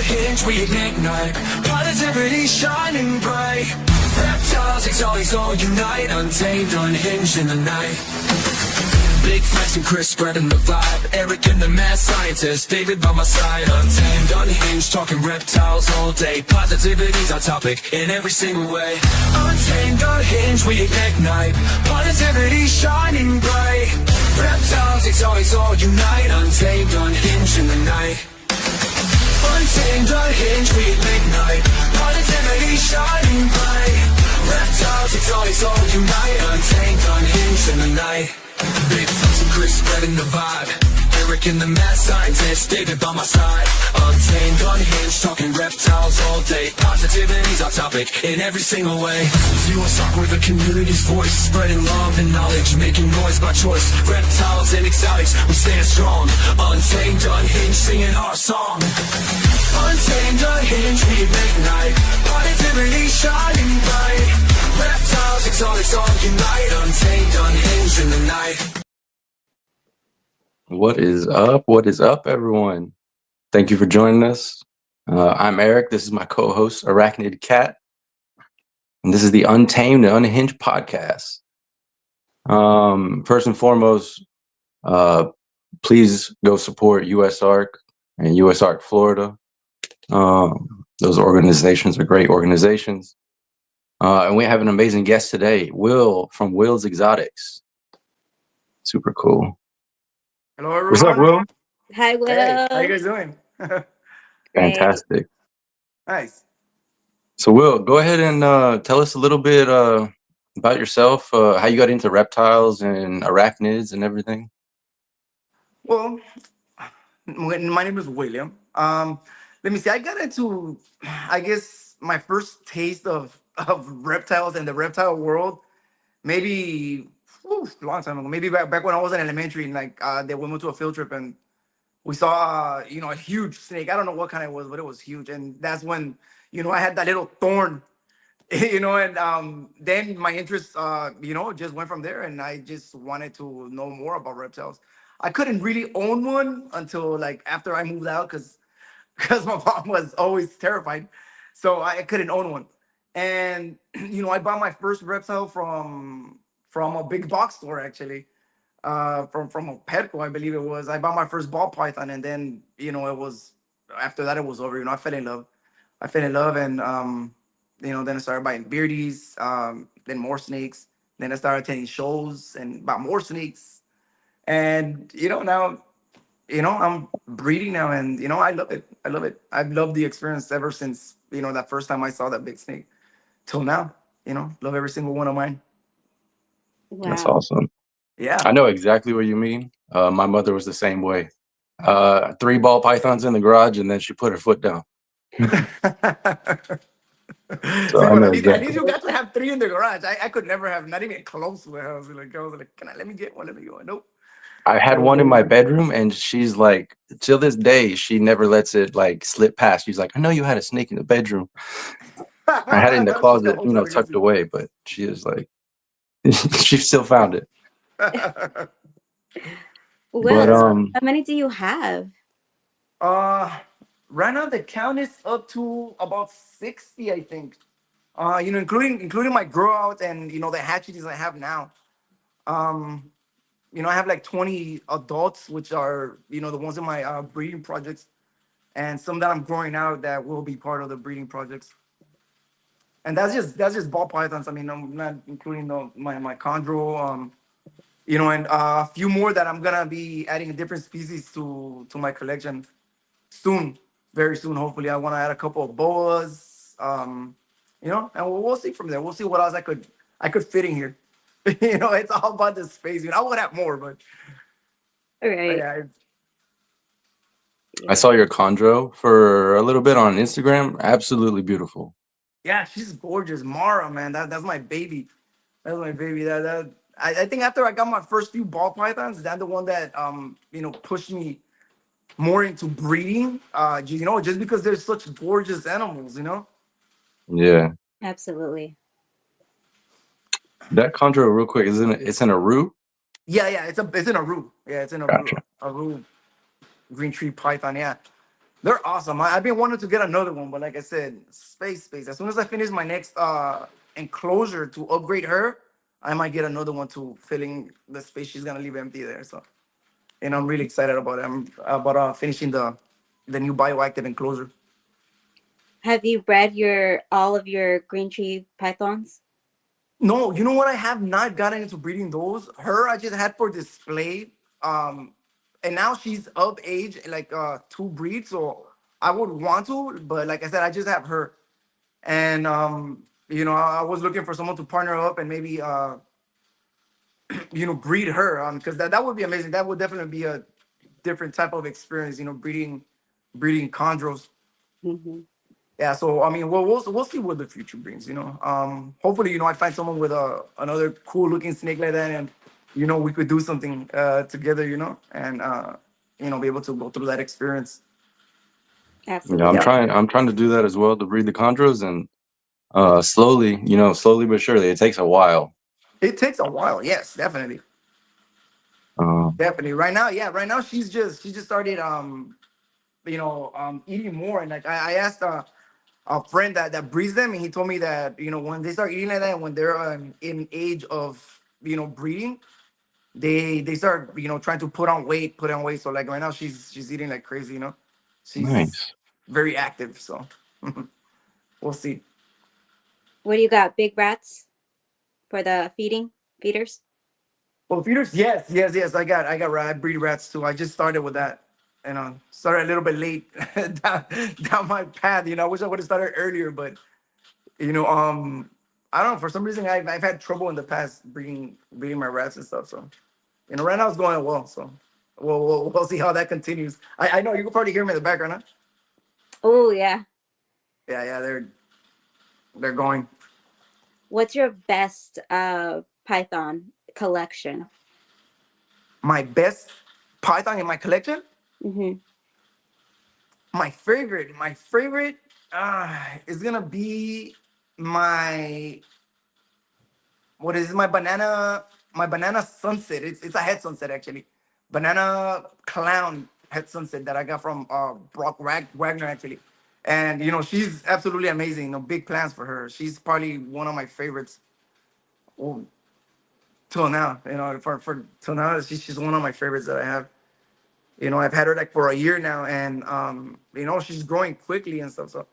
unhinged, we ignite. Positivity shining bright. Reptiles, exotics all unite. Untamed, unhinged in the night. Big Flex and Chris spreading the vibe. Eric and the mad scientist, David by my side. Untamed, unhinged, talking reptiles all day. Positivity's our topic in every single way. Untamed, unhinged, we ignite. Positivity shining bright. Reptiles, exotics all unite. Untamed, unhinged in the night. Untamed, unhinged, we ignite. Positivity shining bright. Reptiles, exotics all unite. Untamed, unhinged in the night. Big Flex and Chris spreading the vibe. Eric and the mad scientist, David by my side. Untamed, unhinged, talking reptiles all day. Positivity's our topic in every single way. US Arc with the community's voice, spreading love and knowledge, making noise by choice. Reptiles and exotics, we stand strong. Untamed, unhinged, singing our song. Untamed, unhinged, we ignite. Positivity shining bright. Reptiles, exotics all unite. Untamed, unhinged in the night. What is up? What is up, everyone? Thank you for joining us. I'm Eric. This is my co-host, Arachnid Cat. And this is the Untamed Unhinged podcast. First and foremost, please go support US Arc and US Arc Florida. Those organizations are great organizations. And we have an amazing guest today, Will from Will's Exotics. Super cool. Hello, everyone. What's up, Will? Hi, Will. Hey, how you guys doing? Fantastic. Nice. So, Will, go ahead and tell us a little bit about yourself, how you got into reptiles and arachnids and everything. Well, my name is William. Let me see. I got into, I guess, my first taste of reptiles and the reptile world, maybe a long time ago. Maybe back when I was in elementary, and we went to a field trip and we saw, a huge snake. I don't know what kind it was, but it was huge. And that's when, I had that little thorn, and then my interest, just went from there. And I just wanted to know more about reptiles. I couldn't really own one until after I moved out because my mom was always terrified. So I couldn't own one. And, I bought my first reptile from a big box store, actually. From a Petco, I believe it was. I bought my first ball python, and then it was after that it was over. I fell in love. And then I started buying beardies, then more snakes. Then I started attending shows and bought more snakes. And now, I'm breeding now, and I love it. I've loved the experience ever since that first time I saw that big snake till now. Love every single one of mine. Wow. That's awesome. Yeah. I know exactly what you mean. My mother was the same way. 3 ball pythons in the garage, and then she put her foot down. So At least you got to have 3 in the garage. I could never have, not even close to the house. I was like, let me get one? Let me go. Nope. I had one in my bedroom, and she's like, till this day, she never lets it slip past. She's like, I know you had a snake in the bedroom. I had it in the closet, tucked away, but she is like, she still found it. Will, But, how many do you have? Right now the count is up to about 60, I think. Including my grow out and the hatcheries I have now. I have 20 adults, which are the ones in my breeding projects, and some that I'm growing out that will be part of the breeding projects. And that's just ball pythons. I mean, I'm not including my chondro, and a few more that I'm gonna be adding different species to my collection soon, very soon. Hopefully, I want to add a couple of boas, and we'll see from there. We'll see what else I could fit in here. It's all about the space. I would have more, but Right. yeah. I saw your chondro for a little bit on Instagram. Absolutely beautiful. Yeah, she's gorgeous. Mara, man, that's my baby. That's my baby. I think after I got my first few ball pythons, that's the one that pushed me more into breeding. Just because they're such gorgeous animals. Yeah. Absolutely. That chondro, real quick, it's in a root? Yeah, it's in a root. Yeah, it's in a Gotcha. root. A root green tree python. Yeah. They're awesome. I've been wanting to get another one, but like I said, space. As soon as I finish my next enclosure to upgrade her, I might get another one to filling the space she's gonna leave empty there. So, and I'm really excited about it. I'm about finishing the new bioactive enclosure. Have you bred your all of your green tree pythons? No, you know what? I have not gotten into breeding those. Her, I just had for display. Um, and now she's of age, like to breed. So I would want to, but like I said, I just have her. And I was looking for someone to partner up and maybe breed her because that would be amazing. That would definitely be a different type of experience, breeding chondros. Hmm. Yeah, so I mean, we'll see what the future brings. Hopefully, I find someone with another cool looking snake like that, and we could do something together. And be able to go through that experience. I'm Absolutely. Yeah, trying to do that as well to breed the chondros, and slowly, slowly but surely, it takes a while. it takes a while. Yes, definitely, Uh, definitely. Right now, yeah, right now she just started eating more, and like I asked a friend that breeds them, and he told me that when they start eating like that, when they're in age of breeding, they start trying to put on weight. So like right now she's eating like crazy. She's nice. very active. So we'll see. What do you got? Big rats for the feeders? Well, feeders, yes. I got rat breed rats too. I just started with that. Started a little bit late down my path. I wish I would have started earlier, but you know um I don't know, for some reason I've had trouble in the past breeding my rats and stuff. So right now it's going well. So we'll see how that continues. I know you can probably hear me in the background, huh? Oh yeah. Yeah, they're going. What's your best python collection? My best python in my collection. Hmm. My favorite is gonna be my what is it? My banana sunset. It's a head sunset actually. Banana clown head sunset that I got from Wagner actually. And she's absolutely amazing. Big plans for her. She's probably one of my favorites. Well, till now, for till now, she's one of my favorites that I have. I've had her like for a year now, and she's growing quickly and stuff. So,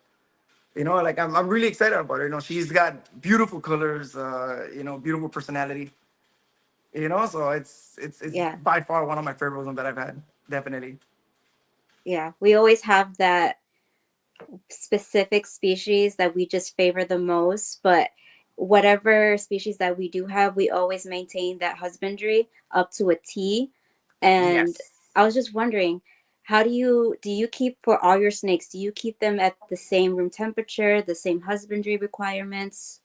like I'm really excited about her. She's got beautiful colors, beautiful personality. So it's Yeah. by far one of my favorite ones that I've had. Definitely. Yeah. We always have that specific species that we just favor the most, but whatever species that we do have, we always maintain that husbandry up to a T. And Yes. I was just wondering, how do you keep for all your snakes? Do you keep them at the same room temperature, the same husbandry requirements?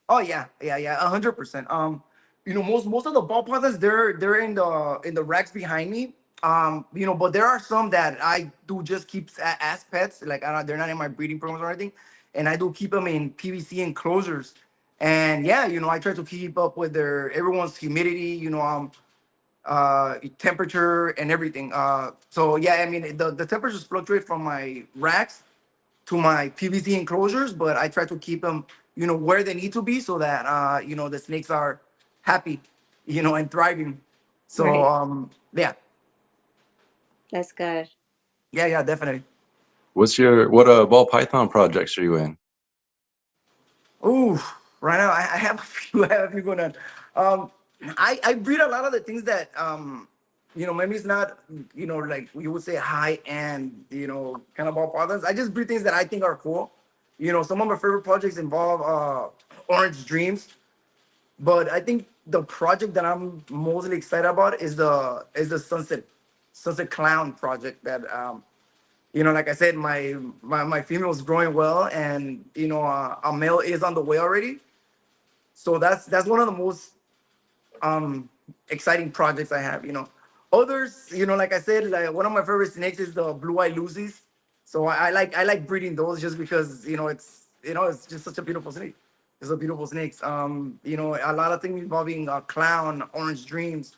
Oh yeah, 100%. Most of the ball pythons they're in the racks behind me. But there are some that I do just keep as pets. Like they're not in my breeding programs or anything, and I do keep them in PVC enclosures. And yeah, I try to keep up with their everyone's humidity. Temperature and everything. So yeah, I mean the temperatures fluctuate from my racks to my PVC enclosures, but I try to keep them, where they need to be so that the snakes are happy, and thriving. So Right. yeah, That's good. yeah, definitely. What ball python projects are you in? Ooh, right now I have a few, I have a few going on. Um, I breed a lot of the things that maybe it's not like you would say high end kind of ball patterns. I just breed things that I think are cool. Some of my favorite projects involve Orange Dreams, but I think the project that I'm mostly excited about is the Sunset Clown project that like I said, my female is growing well, and a male is on the way already. So that's one of the most um exciting projects I have. Others, like I said, like one of my favorite snakes is the blue eye Lucy's. So I like breeding those just because it's just such a beautiful snake. It's a beautiful snakes. A lot of things involving clown, orange dreams.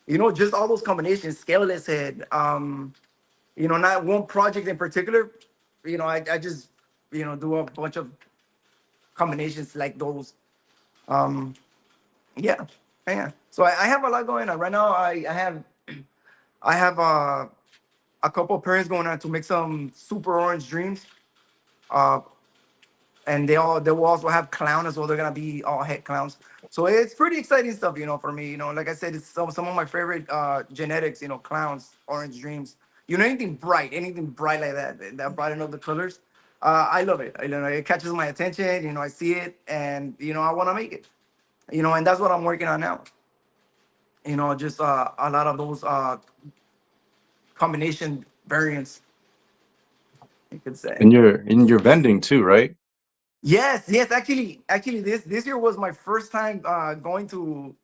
Just all those combinations, scaleless head. not one project in particular. I just do a bunch of combinations like those. Um, yeah, yeah. So I have a lot going on right now. I have a couple pairings going on to make some super orange dreams. Uh, and they will also have clown as well. They're gonna be all head clowns. So it's pretty exciting stuff, for me. Like I said, it's some of my favorite genetics. Clowns, orange dreams. Anything bright like that brighten up the colors. I love it. It catches my attention. I see it, and I want to make it. And that's what I'm working on now. Just a lot of those combination variants, you could say. And you're vending too, right? Yes, yes. Actually, this year was my first time going to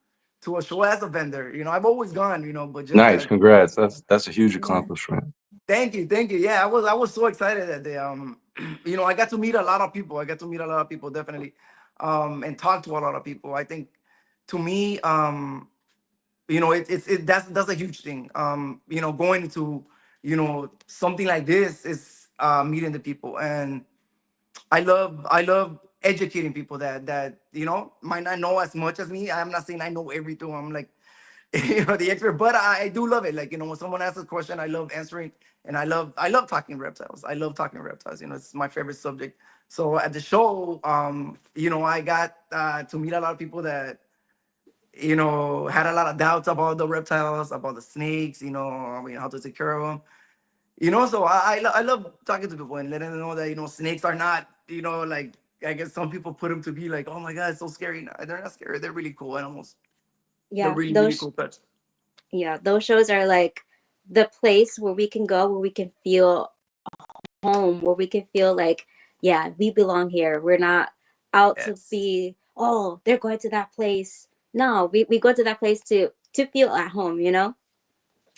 a show as a vendor. I've always gone, but just Nice, that. congrats. That's a huge Yeah. accomplishment. Thank you. Yeah, I was so excited that day. I got to meet a lot of people. Definitely, and talk to a lot of people. I think, to me, that's a huge thing. Going to something like this is meeting the people, and I love educating people that might not know as much as me. I'm not saying I know everything. I'm like the expert, but I do love it. Like when someone asks a question, I love answering, and I love talking reptiles. I love talking reptiles. It's my favorite subject. So at the show, I got to meet a lot of people that had a lot of doubts about the reptiles, about the snakes. How to take care of them. So I love talking to people and letting them know that snakes are not like, I guess some people put them to be like, oh my god, it's so scary. No, they're not scary. They're really cool animals. They're Yeah, really cool pets. those shows are like the place where we can go, where we can feel home, where we can feel like, yeah, we belong here. We're not out to Yes. be, oh, they're going to that place. No, we go to that place to feel at home.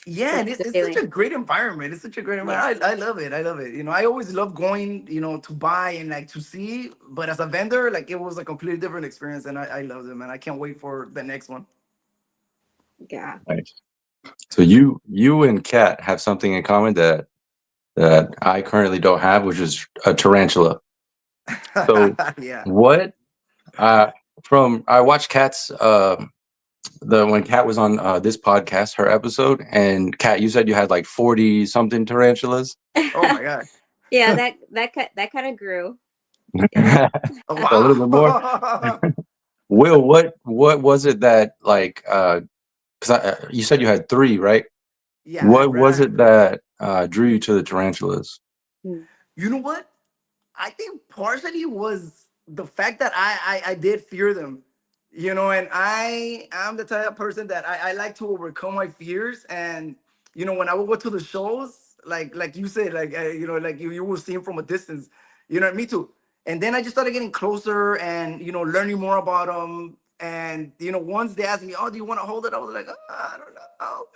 Yeah, and That's it's, the it's such feeling. a great environment. It's such a great Yeah. environment. I love it. I love it. I always love going, to buy and like to see, but as a vendor, like it was a completely different experience, and I love it, man. I can't wait for the next one. Yeah. Nice. So you and Kat have something in common that I currently don't have, which is a tarantula. So Yeah. what from I watched Kat's the when Kat was on this podcast, her episode, and Kat, you said you had like 40 something tarantulas. Oh my god. Yeah, that kind of grew. Yeah. A Oh, little bit more. wow. Will, what was it that like because you said you had three, right? Yeah, What was I it that drew you to the tarantulas? Mm. You know what? I think partially was the fact that I did fear them, and I am the type of person that I like to overcome my fears. And when I would go to the shows, like you said, like like you will see them from a distance, me too. And then I just started getting closer and learning more about them. And once they asked me, "Oh, do you want to hold it?" I was like, I don't know,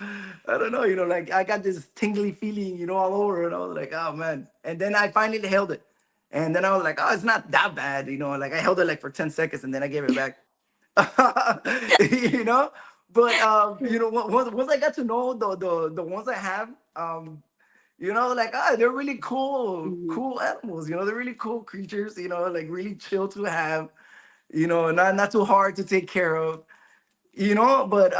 I don't know. Like I got this tingly feeling, all over, and I was like, "Oh man!" And then I finally held it. And then I was like, oh, it's not that bad, Like I held it like for 10 seconds and then I gave it back. you know? But once I got to know the ones I have, like they're really Mhm. cool animals, they're really cool creatures, like really chill to have, not too hard to take care of. But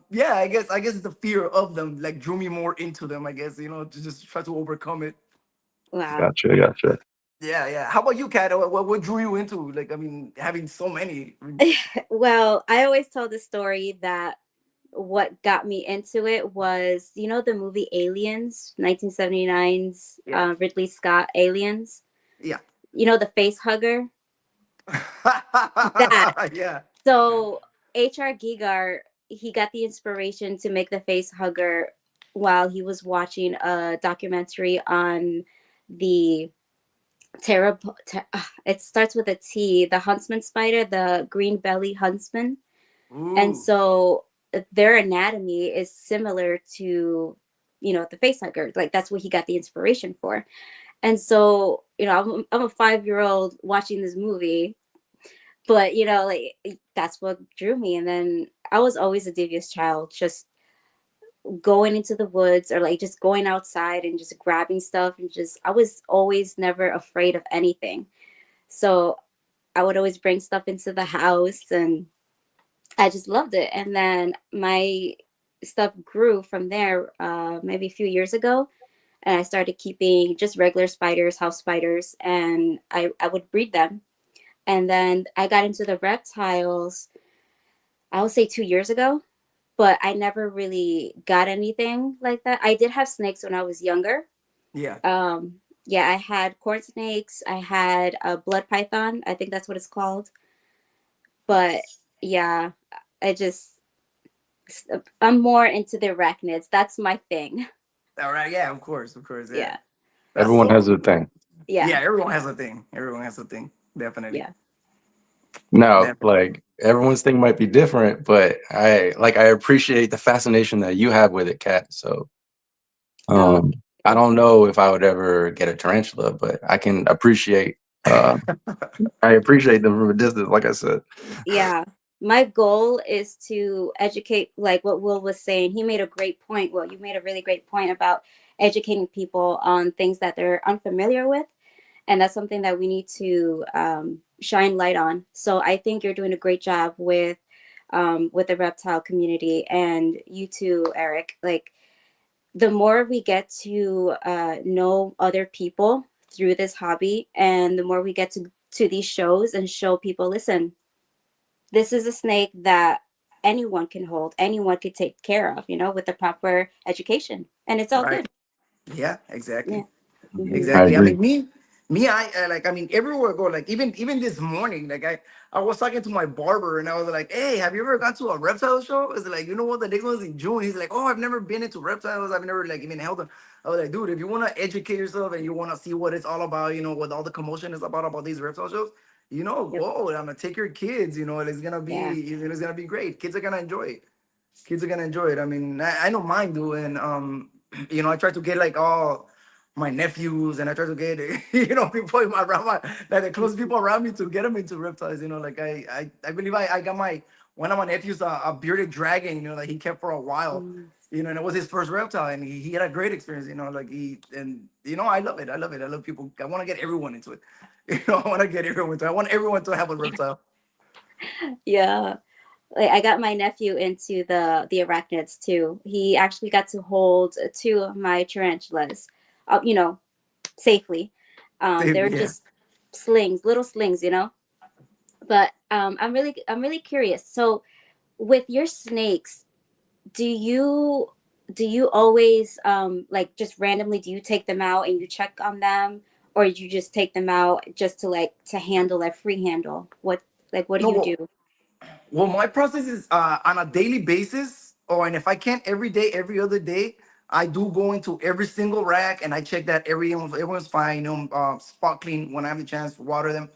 yeah, I guess it's the fear of them like drew me more into them, I guess, to just try to overcome it. Wow. Gotcha. Yeah, yeah. How about you, Kat? What drew you into, like, I mean, having so many? Well, I always tell the story that what got me into it was, the movie Aliens, 1979's Yeah, Ridley Scott Aliens. yeah. The face hugger. That. Yeah. So H.R. Giger, he got the inspiration to make the face hugger while he was watching a documentary on the it starts with a T, the huntsman spider, the green belly huntsman. And Ooh. so their anatomy is similar to, the face hugger. Like that's what he got the inspiration for. And so, I'm a 5-year-old watching this movie, but like that's what drew me. And then I was always a devious child, just going into the woods or like just going outside and just grabbing stuff and just I was always never afraid of anything. So I would always bring stuff into the house and I just loved it. And then my stuff grew from there maybe a few years ago. And I started keeping just regular spiders, house spiders, and I would breed them. And then I got into the reptiles, I would say 2 years ago, but I never really got anything like that. I did have snakes when I was younger. Yeah. Yeah, I had corn snakes. I had a blood python. I think that's what it's called. But Nice. yeah, I just I'm more into the arachnids. That's my thing. All right. Yeah. Of course. Of course. Yeah. Yeah, That's Everyone so has a cool. thing. yeah, Yeah. Everyone has a thing. Everyone has a thing. Definitely. yeah, Now, Definitely. like everyone's thing might be different, but I appreciate the fascination that you have with it, Kat. So oh, I don't know if I would ever get a tarantula, but I can appreciate I appreciate them from a distance, like I said. yeah. My goal is to educate, like what Will was saying. He made a great point. Well, you made a really great point about educating people on things that they're unfamiliar with, and that's something that we need to shine light on. So I think you're doing a great job with the reptile community, and you too, Eric. Like the more we get to know other people through this hobby, and the more we get to these shows and show people, listen, this is a snake that anyone can hold, anyone could take care of, with the proper education, and it's all Right. good. Yeah. Exactly. Yeah. Hmm. I Exactly. I agree. mean, I like. I mean, everywhere I go. Like even this morning, like I was talking to my barber and I was like, "Hey, have you ever gone to a reptile show?" It's like, you know what? The next one's in June. He's like, "Oh, I've never been into reptiles. I've never like even held them." I was like, "Dude, if you want to educate yourself and you want to see what it's all about, what all the commotion is about these reptile shows, Yep. go. I'm gonna take your kids. And Yeah. it's gonna be great. Kids are gonna enjoy it. Kids are gonna enjoy it. I mean, I know mine do, and I try to get like all my nephews, and I try to get people in around like the close people around me to get them into reptiles. Like I believe I got my one of my nephews a bearded dragon. That he kept for a while. Mm. And it was his first reptile, and he had a great experience. Like he and I love it. I love it. I love people. I want to get everyone into it. I want to get everyone into it. I want everyone to have a reptile. Yeah. Like I got my nephew into the arachnids too. He actually got to hold two of my tarantulas, safely. They're Yeah. just slings, little slings. But I'm really curious. So with your snakes, do you always like just randomly do you take them out and you check on them, or you just take them out just to handle like free handle? What do No, you well, do? Well, my process is on a daily basis, and if I can't every day, every other day, I do go into every single rack and I check that everyone's fine, spot clean when I have the chance to water them.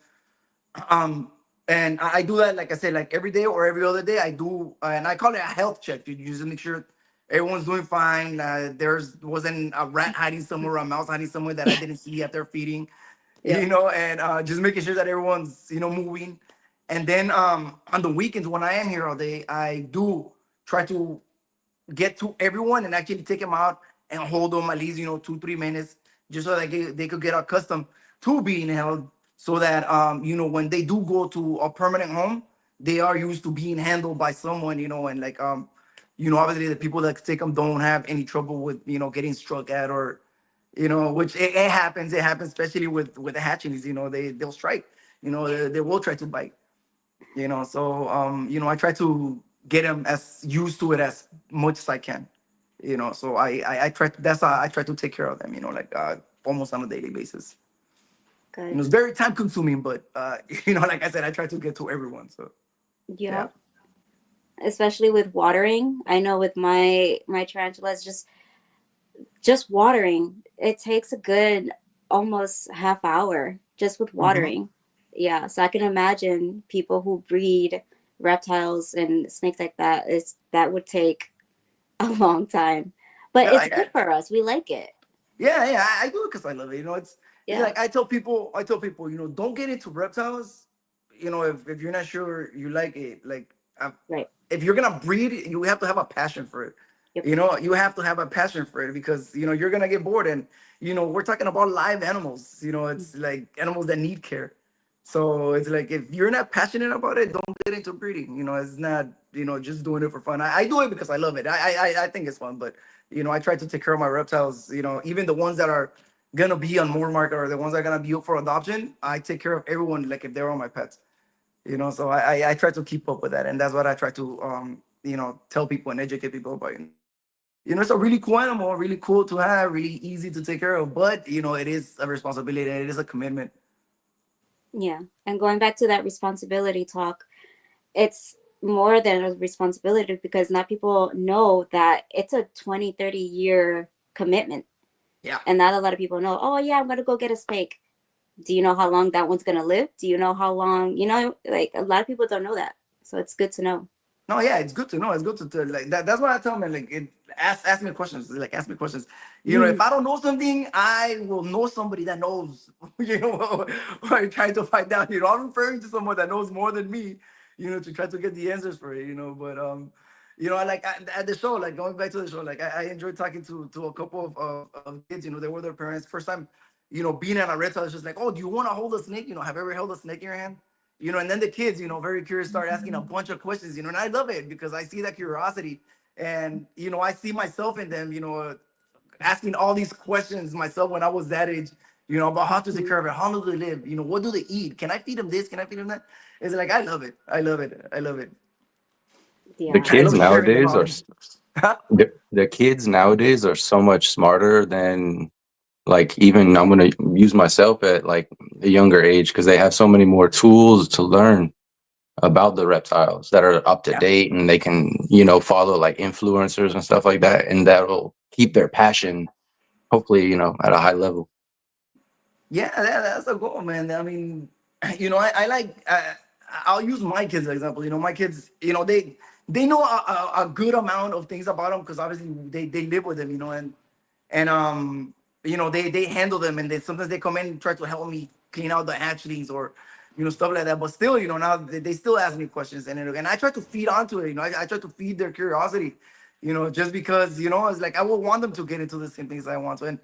And I do that, like I said, like every day or every other day. I do, and I call it a health check. You just make sure everyone's doing fine. There's wasn't a rat hiding somewhere, a mouse hiding somewhere that I didn't see after feeding. Yep. And just making sure that everyone's moving. And then on the weekends when I am here all day, I do try to get to everyone and actually take them out and hold them at least 2-3 minutes, just so that they could get accustomed to being held, so that when they do go to a permanent home, they are used to being handled by someone, and like obviously the people that take them don't have any trouble with getting struck at, or which it happens. It happens especially with the hatchlings. They'll strike. They will try to bite. So I try to get them as used to it as much as I can. So I try to, that's how I try to take care of them. Like almost on a daily basis. Good. It's very time consuming, but like I said, I try to get to everyone. So yeah. Yep. Especially with watering, I know with my tarantulas, just watering, it takes a good almost half hour just with Hmm. watering. Yeah, so I can imagine people who breed reptiles and snakes like that, is that would take a long time. But Yeah, it's good for us. We like it. yeah. I do it because I love it. It's Yeah, like I tell people, don't get into reptiles. If you're not sure you like it, like right. if you're gonna breed, you have to have a passion for it. Yep. You have to have a passion for it because you're gonna get bored, and we're talking about live animals. It's like animals that need care. So it's like if you're not passionate about it, don't get into breeding. It's not just doing it for fun. I do it because I love it. I think it's fun, but I try to take care of my reptiles. Even the ones that are gonna be on more market or the ones that are gonna be up for adoption. I take care of everyone like if they're on my pets. So I try to keep up with that, and that's what I try to tell people and educate people about. It's a really cool animal, really cool to have, really easy to take care of, but it is a responsibility and it is a commitment. Yeah. And going back to that responsibility talk, it's more than a responsibility because not people know that it's a 20, 30 year commitment. Yeah. And not a lot of people know, oh, yeah, I'm going to go get a snake. Do you know how long that one's going to live? Do you know how long, like a lot of people don't know that. So it's good to know. No, yeah, it's good to know. It's good to like that. That's what I tell them. Like, ask me questions. Like, ask me questions. If I don't know something, I will know somebody that knows. What I'm trying to find out. I'm referring to someone that knows more than me. To try to get the answers for it. But I like at the show. Like going back to the show. Like I enjoyed talking to a couple of kids. They were their parents first time. Being at a reptile is just like, oh, do you want to hold a snake? Have you ever held a snake in your hand? And then the kids, very curious, start asking a bunch of questions, and I love it because I see that curiosity, and I see myself in them, asking all these questions myself when I was that age, about how to take care of it, how do they live, what do they eat, can I feed them this, can I feed them that? It's like I love it, I love it, I love it. The Yeah. And I kids love sharing the nowadays are knowledge. the kids nowadays are so much smarter than, like, even I'm gonna use myself at like a younger age because they have so many more tools to learn about the reptiles that are up to Yeah. date, and they can follow like influencers and stuff like that, and that'll keep their passion hopefully at a high level. Yeah, that's a goal, man. I mean, I like. I'll use my kids as example. My kids, they know a good amount of things about them because obviously they live with them, and they handle them, and they sometimes they come in and try to help me clean out the hatchlings or stuff like that. But still, now they still ask me questions, and I try to feed onto it. I try to feed their curiosity. Just because, it's like I would want them to get into the same things I want to. And,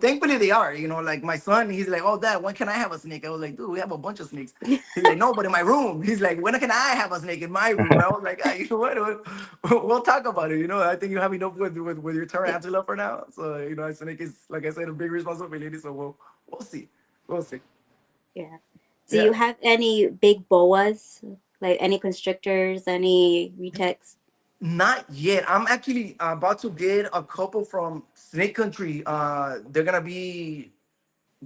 thankfully they are, like my son, he's like, oh, dad, when can I have a snake? I was like, dude, we have a bunch of snakes. He's like, no, but in my room. He's like, when can I have a snake in my room? I was like, ah, you know what? We'll talk about it. I think you have enough with your tarantula for now. So, a snake is, like I said, a big responsibility. So we'll see. We'll see. Yeah. Do Yeah. you have any big boas, like any constrictors, any retex? Not yet. I'm actually about to get a couple from Snake Country. They're gonna be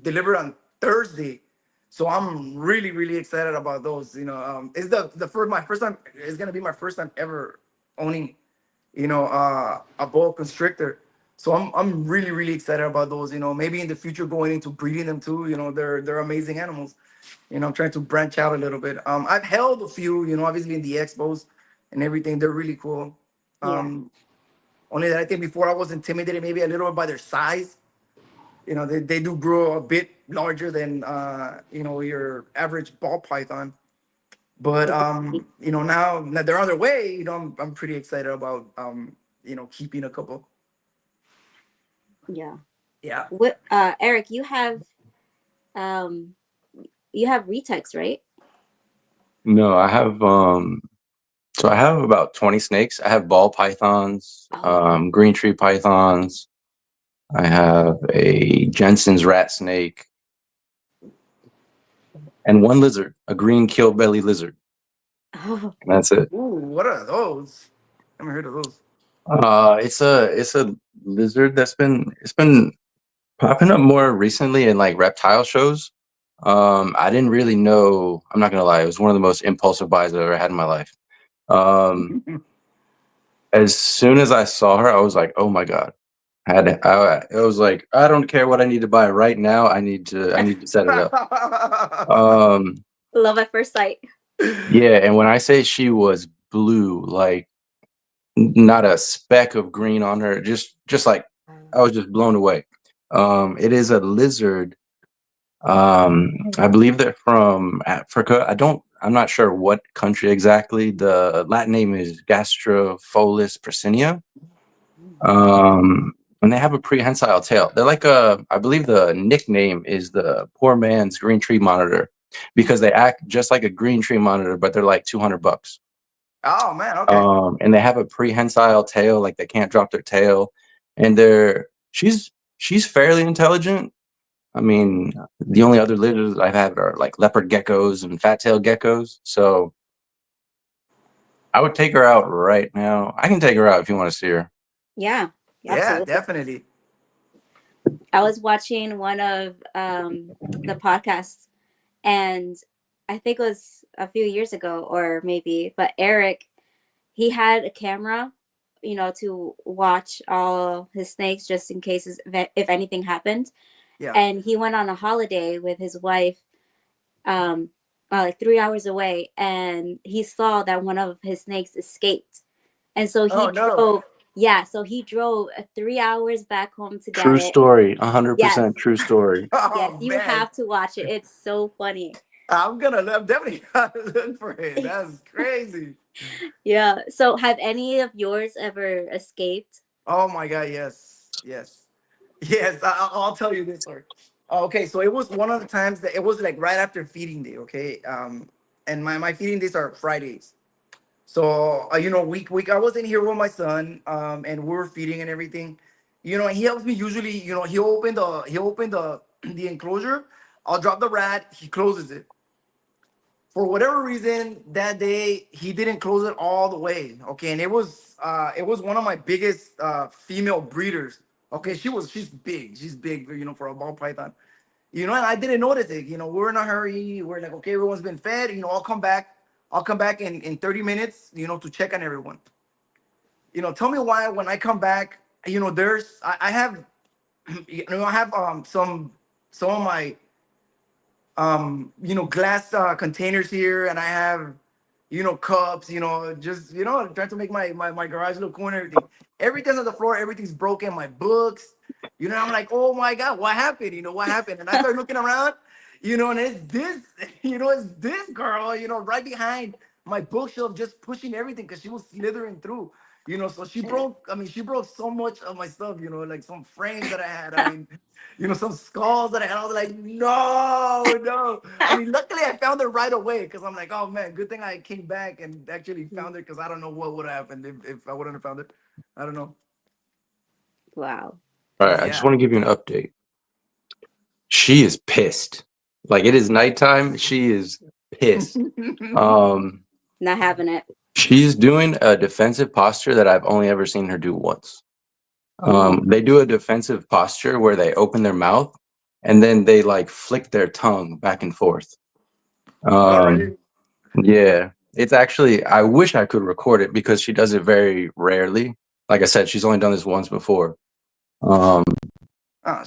delivered on Thursday, so I'm really really excited about those. It's the first my first time. It's gonna be my first time ever owning, a boa constrictor. So I'm really really excited about those. Maybe in the future going into breeding them too. They're amazing animals. I'm trying to branch out a little bit. I've held a few. Obviously in the expos and everything. They're really cool. Yeah. Um, Only that I think before I was intimidated maybe a little bit by their size. They do grow a bit larger than your average ball python. But now that they're on their way, I'm pretty excited about keeping a couple. Yeah. Yeah. What, Eric, um, you have retex, right? No, I have so I have about 20 snakes. I have ball pythons, Oh. green tree pythons. I have a Jensen's rat snake and one lizard, a green killbelly lizard. Oh. And that's it. Ooh, what are those? Never heard of those. It's a lizard it's been popping up more recently in like reptile shows. I didn't really know. I'm not gonna lie. It was one of the most impulsive buys I've ever had in my life. Um, as soon as I saw her, I was like, "Oh my god!" It was like, I don't care what I need to buy right now. I need to set it up. Um, Love at first sight. yeah, and when I say she was blue, like not a speck of green on her, just like I was just blown away. It is a lizard. I believe they're from Africa. I'm not sure what country exactly. The Latin name is Gastrofolus prasinea. And they have a prehensile tail. They're like I believe the nickname is the poor man's green tree monitor because they act just like a green tree monitor, but they're like $200. Oh man, okay. And they have a prehensile tail, like they can't drop their tail, and she's fairly intelligent. I mean, the only other lizards I've had are like leopard geckos and fat-tailed geckos. So I would take her out right now. I can take her out if you want to see her. Yeah, Yeah, absolutely. definitely. I was watching one of the podcasts, and I think it was a few years ago, or maybe, but Eric, he had a camera, you know, to watch all his snakes just in case if anything happened. Yeah. And he went on a holiday with his wife, like 3 hours away, and he saw that one of his snakes escaped, and so he Oh no. drove. Yeah, so he drove 3 hours back home to get True it. story, 100% Yes. true story. Yes, Oh you man. have to watch it. It's so funny. I'm definitely gonna look for it. That's crazy. Yeah. So have any of yours ever escaped? Oh my god, yes. Yes. Yes, I'll tell you this story. Okay, so it was one of the times that it was like right after feeding day, okay? And my feeding days are Fridays. So week I was in here with my son, and we were feeding and everything. He helps me usually. He'll open the the enclosure. I'll drop the rat. He closes it. For whatever reason, that day he didn't close it all the way. Okay, and it was one of my biggest female breeders. Okay, she's big. She's big. For a ball python. And I didn't notice it. We're in a hurry. We're like, okay, everyone's been fed. I'll come back. I'll come back in 30 minutes, to check on everyone. Tell me why when I come back, there's I have I have some of my glass containers here, and I have cups, just trying to make my garage look cool and everything. Everything's on the floor, everything's broken, my books. I'm like, oh my god, what happened? What happened? And I start looking around, and it's this, it's this girl, right behind my bookshelf, just pushing everything because she was slithering through. So she broke so much of my stuff, like some frames that I had. Some skulls that I had. I was like, no, no. Luckily I found her right away because I'm like, oh man, good thing I came back and actually found her because I don't know what would have happened if I wouldn't have found her. I don't know. Wow. All right, But I just yeah. want to give you an update. She is pissed. Like it is nighttime. She is pissed. Um, Not having it. she's doing a defensive posture that I've only ever seen her do once. They do a defensive posture where they open their mouth and then they like flick their tongue back and forth. Already. Yeah, it's actually, I wish I could record it because she does it very rarely. Like I said, she's only done this once before.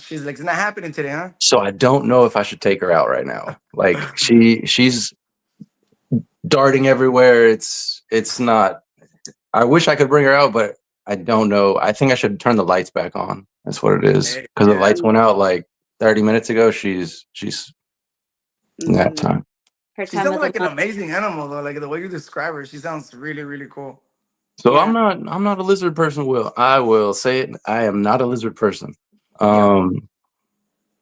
She's like, it's not happening today, huh? So I don't know if I should take her out right now. Like she's darting everywhere. It's not. I wish I could bring her out, but I don't know. I think I should turn the lights back on. That's what it is. Because the Yeah. lights went out like 30 minutes ago. She's nap time. Her She time sounds of like the an month. amazing animal though. Like the way you describe her, she sounds really, really cool. So Yeah. I'm not a lizard person. I will say it. I am not a lizard person. Yeah.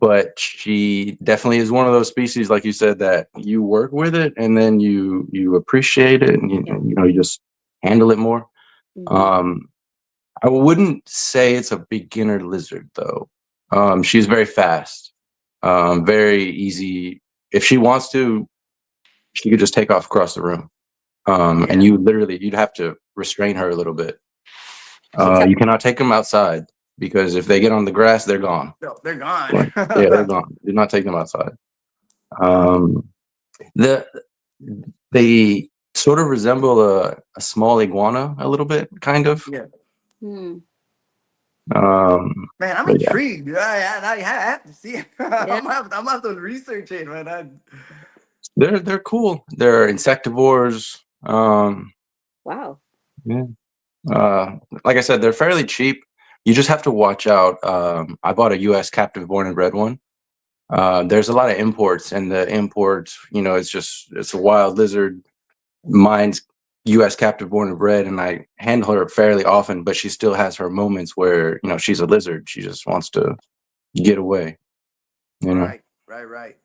But she definitely is one of those species, like you said, that you work with it and then you appreciate it and you just handle it more. Mhm. I wouldn't say it's a beginner lizard though. She's very fast, very easy. If she wants to, she could just take off across the room. And Yeah. you'd have to restrain her a little bit. So, You cannot take them outside because if they get on the grass, they're gone. No, they're gone. Like, yeah, they're gone. Do not take them outside. Um, the they sort of resemble a small iguana a little bit, kind of. Yeah. hmm. Man, I'm But yeah, intrigued. I have to see it. Yeah. I'm gonna have to research it, man. they're cool. They're insectivores. Wow. Yeah. Like I said, they're fairly cheap. You just have to watch out. I bought a U.S. captive born and bred one. There's a lot of imports, and the imports, it's a wild lizard. Mine's U.S. captive born and bred, and I handle her fairly often, but she still has her moments where, you know, she's a lizard. She just wants to get away, you know. Right.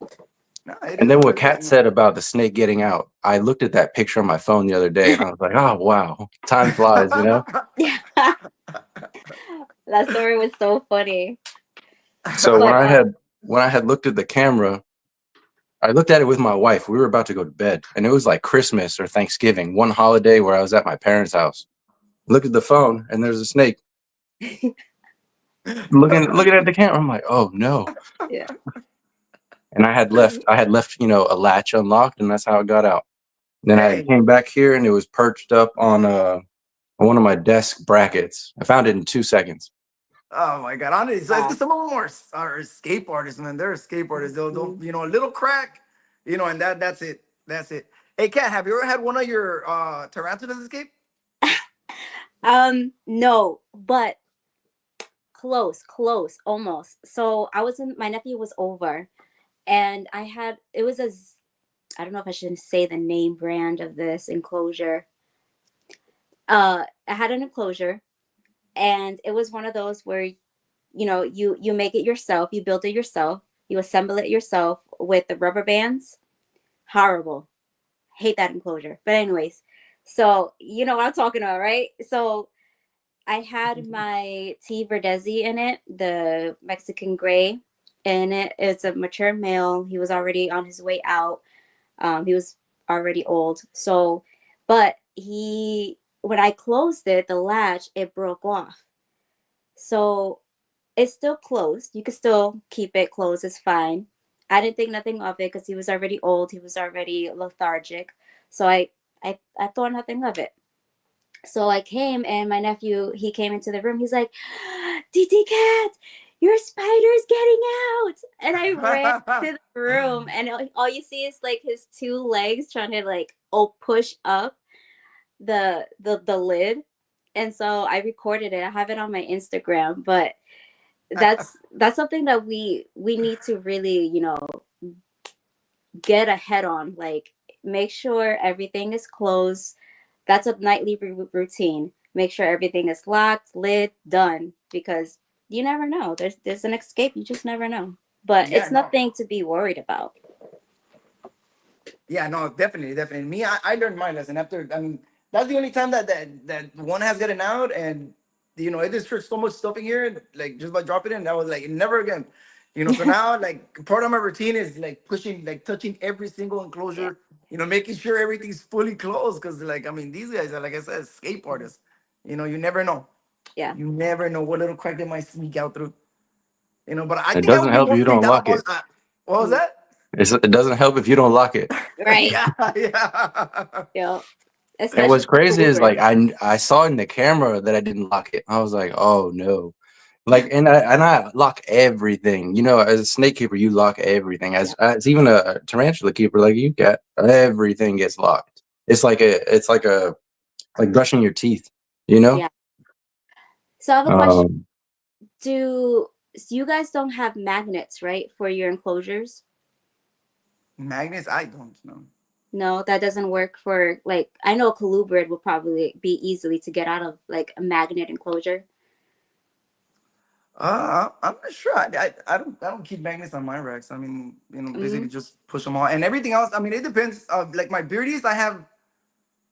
No, it And is then what what it is. Kat said about the snake getting out, I looked at that picture on my phone the other day, and I was like, oh wow, time flies, you know. Yeah. That story was so funny. So But when I had looked at the camera, I looked at it with my wife. We were about to go to bed, and it was like Christmas or Thanksgiving, one holiday where I was at my parents' house. Look at the phone, and there's a snake looking at the camera. I'm like, oh no. yeah. And I had left, you know, a latch unlocked, and that's how it got out. Then I Hey, came back here, and it was perched up on one of my desk brackets. I found it in 2 seconds. oh my God! Honestly, so it's Wow. 'cause some of them are escape artists, man. They're escape artists. They'll Mhm. you know, a little crack, you know, and that's it. That's it. Hey, Kat, have you ever had one of your tarantulas escape? No, but close, almost. So I was in, my nephew was over, and I had, it was I don't know if I should say the name brand of this enclosure. I had an enclosure, and it was one of those where, you know, you make it yourself, you build it yourself, you assemble it yourself with the rubber bands. Horrible. Hate that enclosure. But anyways, so you know what I'm talking about, right? So I had my T Verdezi in it, the Mexican gray in it. It's a mature male. He was already on his way out. He was already old. So, but when I closed it, the latch, it broke off. So it's still closed. You can still keep it closed. It's fine. I didn't think nothing of it because he was already old. He was already lethargic. So I thought nothing of it. So I came, and my nephew, he came into the room. He's like, DT Cat, your spider's getting out. And I ran to the room, and all you see is like his two legs trying to like push up the lid. And so I recorded it. I have it on my Instagram, but that's something that we need to really, you know, get ahead on. Like, make sure everything is closed. That's a nightly routine. Make sure everything is locked, lit, done, because you never know. There's an escape. You just never know. But Yeah, it's no. nothing to be worried about. Yeah, no, definitely. Me, I learned my lesson after. I mean, that's the only time that one has gotten out, and you know, it destroyed so much stuff in here. Like just by dropping it, I was like, never again. You know, so now like part of my routine is like pushing, like touching every single Yeah. enclosure. You know, making sure everything's fully closed because, like, I mean, these guys are, like I said, escape artists. You know, you never know. Yeah. You never know what little crack they might sneak out through. You know, but I It think I doesn't would be help if more you don't freaked out lock about. it. What was Mm. that? It doesn't help if you don't lock it. Right. Yeah. Yeah. And Especially what's crazy is like Ubers. I saw in the camera that I didn't lock it. I was like, oh no. Like, and I lock everything. You know, as a snake keeper, you lock everything. Yeah. As even a tarantula keeper, like you get everything gets locked. It's like brushing your teeth. You know. Yeah. So I have a question. Um, You guys don't have magnets, right, for your enclosures? Magnets, I don't know. No, that doesn't work for, like, I know a colubrid will probably be easily to get out of like a magnet enclosure. I'm not sure. I don't keep magnets on my racks. I mean, you know, basically Mm, just push them all and everything else. I mean, it depends. Like my beardies, I have,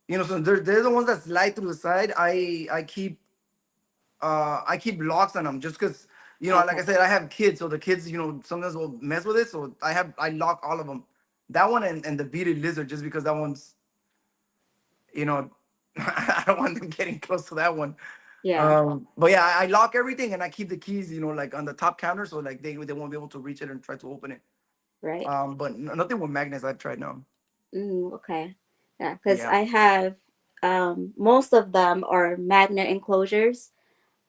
you know, so they're the ones that slide through the side. I keep locks on them just because, you know, like okay. I said, I have kids, so the kids, you know, sometimes will mess with it. So I lock all of them. That one and the bearded lizard, just because that one's, you know, I don't want them getting close to that one. Yeah, But yeah, I lock everything and I keep the keys, you know, like on the top counter, so like they won't be able to reach it and try to open it. right. But nothing with magnets I've tried now. Okay. Yeah, because Yeah. I have most of them are magnet enclosures.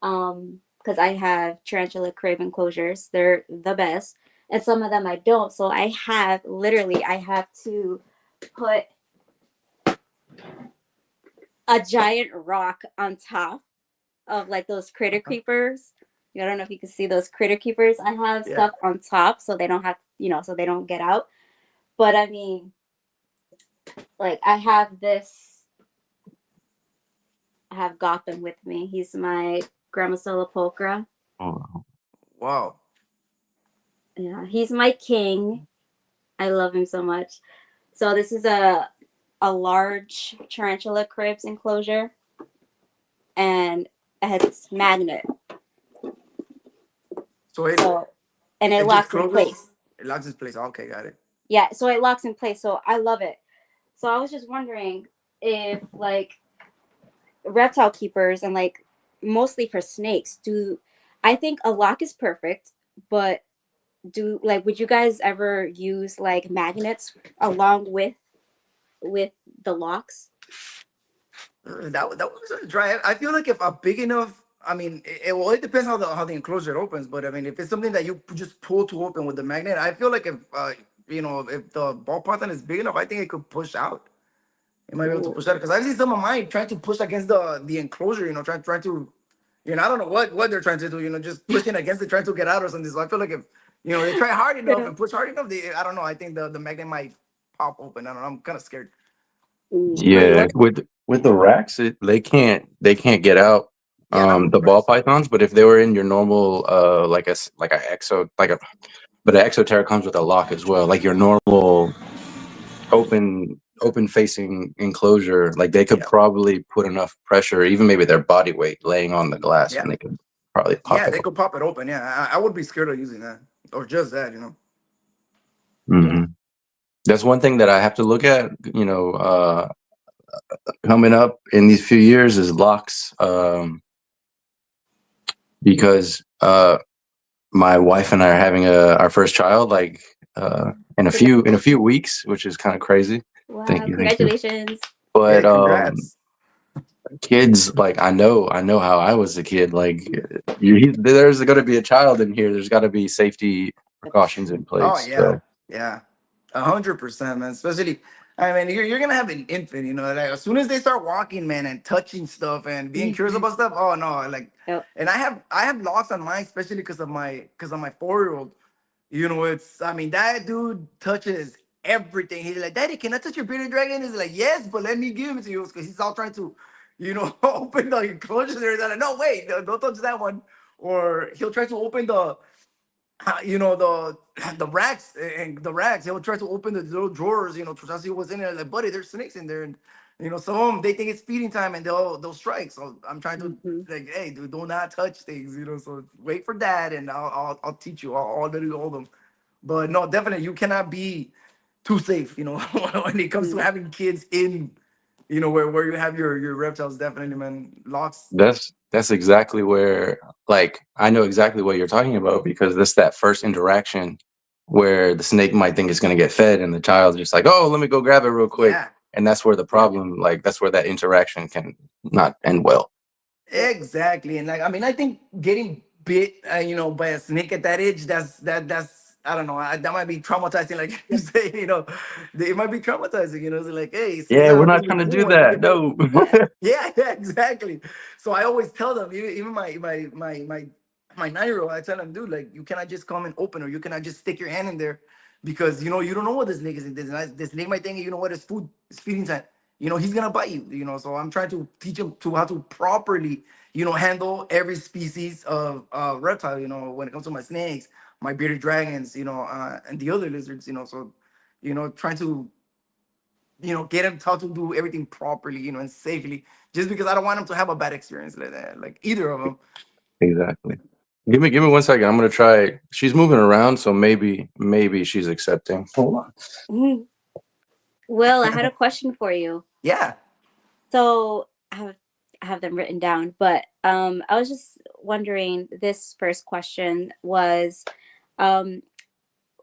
Because I have tarantula crib enclosures. They're the best. And some of them I don't. So I have to put a giant rock on top of like those critter Uh-huh. creepers. I don't know if you can see those critter keepers. I have Yeah. stuff on top so they don't have, so they don't get out. But I mean, like I have this have Gotham with me. He's my Grammosola pulchra. Oh, Wow. Yeah, he's my king. I love him so much. So this is a large tarantula cribs enclosure, and it has magnet. So it So and it it just locks in closes. place. It locks its place. Okay, got it. Yeah, so it locks in place. So I love it. So I was just wondering if like reptile keepers and like mostly for snakes, do I think a lock is perfect, but do like would you guys ever use like magnets along with the locks? That was dry. I feel like if a big enough, I mean, well, it depends how the enclosure opens. But I mean, if it's something that you just pull to open with the magnet, I feel like if if the ball python is big enough, I think it could push out. It might be able to Ooh. push out because I've seen some of mine trying to push against the enclosure. Trying to, I don't know what they're trying to do. Just pushing against it, trying to get out or something. So I feel like if they try hard enough Yeah. and push hard enough, I don't know. I think the magnet might pop open. I don't know. I'm kind of scared. Ooh. So yeah, yours. with the racks, they can't get out. Yeah, not from The the ball rest. pythons, but if they were in your normal like a exo like a but an exoterra comes with a lock as well, like your normal open facing enclosure, like they could Yeah, probably put enough pressure, even maybe their body weight laying on the glass, yeah. and they could probably pop Yeah, it. they could pop it open. Yeah, I would be scared of using that or just that. Hmm. That's one thing that I have to look at, coming up in these few years is locks, because my wife and I are having our first child, like in a few weeks, which is kind of crazy. Wow, Thank you. congratulations. But Hey, congrats. kids, like I know how I was a kid. Like there's going to be a child in here. There's got to be safety precautions in Oh place. yeah, So yeah, 100%, man. Especially, I mean, you're gonna have an infant. Like as soon as they start walking, man, and touching stuff and being curious Mhm. about stuff. Oh no, like, Yep. and I have locks on mine, especially because of my 4-year-old. It's, I mean, that dude touches everything. He's like, Daddy, can I touch your bearded dragon? He's like, yes, but let me give it to you. Because he's all trying to, open the enclosures and everything. Like, no, wait, don't touch that one. Or he'll try to open the racks and the racks. He'll try to open the little drawers, to see what's in there. Like, buddy, there's snakes in there. And, some of them, they think it's feeding time and they'll strike. So I'm trying to, Mhm. like, hey, dude, do not touch things, so wait for dad and I'll teach you. I'll literally hold them. But no, definitely, you cannot be too safe, when it comes to Mhm. having kids in, where you have your reptiles. Definitely, man. Locks. that's exactly where, like, I know exactly what you're talking about, because that's that first interaction where the snake might think it's going to get fed and the child's just like, oh, let me go grab it real quick. Yeah. And that's where the problem, like, that's where that interaction can not end well. Exactly, and like, I mean, I think getting bit, by a snake at that age, that's I don't know, that might be traumatizing. Like you say, it might be traumatizing. So like, hey, snakes Yeah, are we're not really trying to do cool, and you that. get bit. No. Yeah, yeah, exactly. So I always tell them, even my 9-year-old, I tell him, dude, like, you cannot just come and open, or you cannot just stick your hand in there, because you don't know what this snake is. This snake might think, what is food, it's feeding time. He's gonna bite you. So I'm trying to teach him to how to properly, handle every species of reptile. When it comes to my snakes, my bearded dragons, and the other lizards. So, trying to get him taught to do everything properly, and safely. Just because I don't want him to have a bad experience like that, like either of them. Exactly. Give me 1 second. I'm gonna try. She's moving around, so maybe she's accepting. Hold on. Mhm. Will, I had a question for you. Yeah, So I have them written down, but I was just wondering. This first question was, um,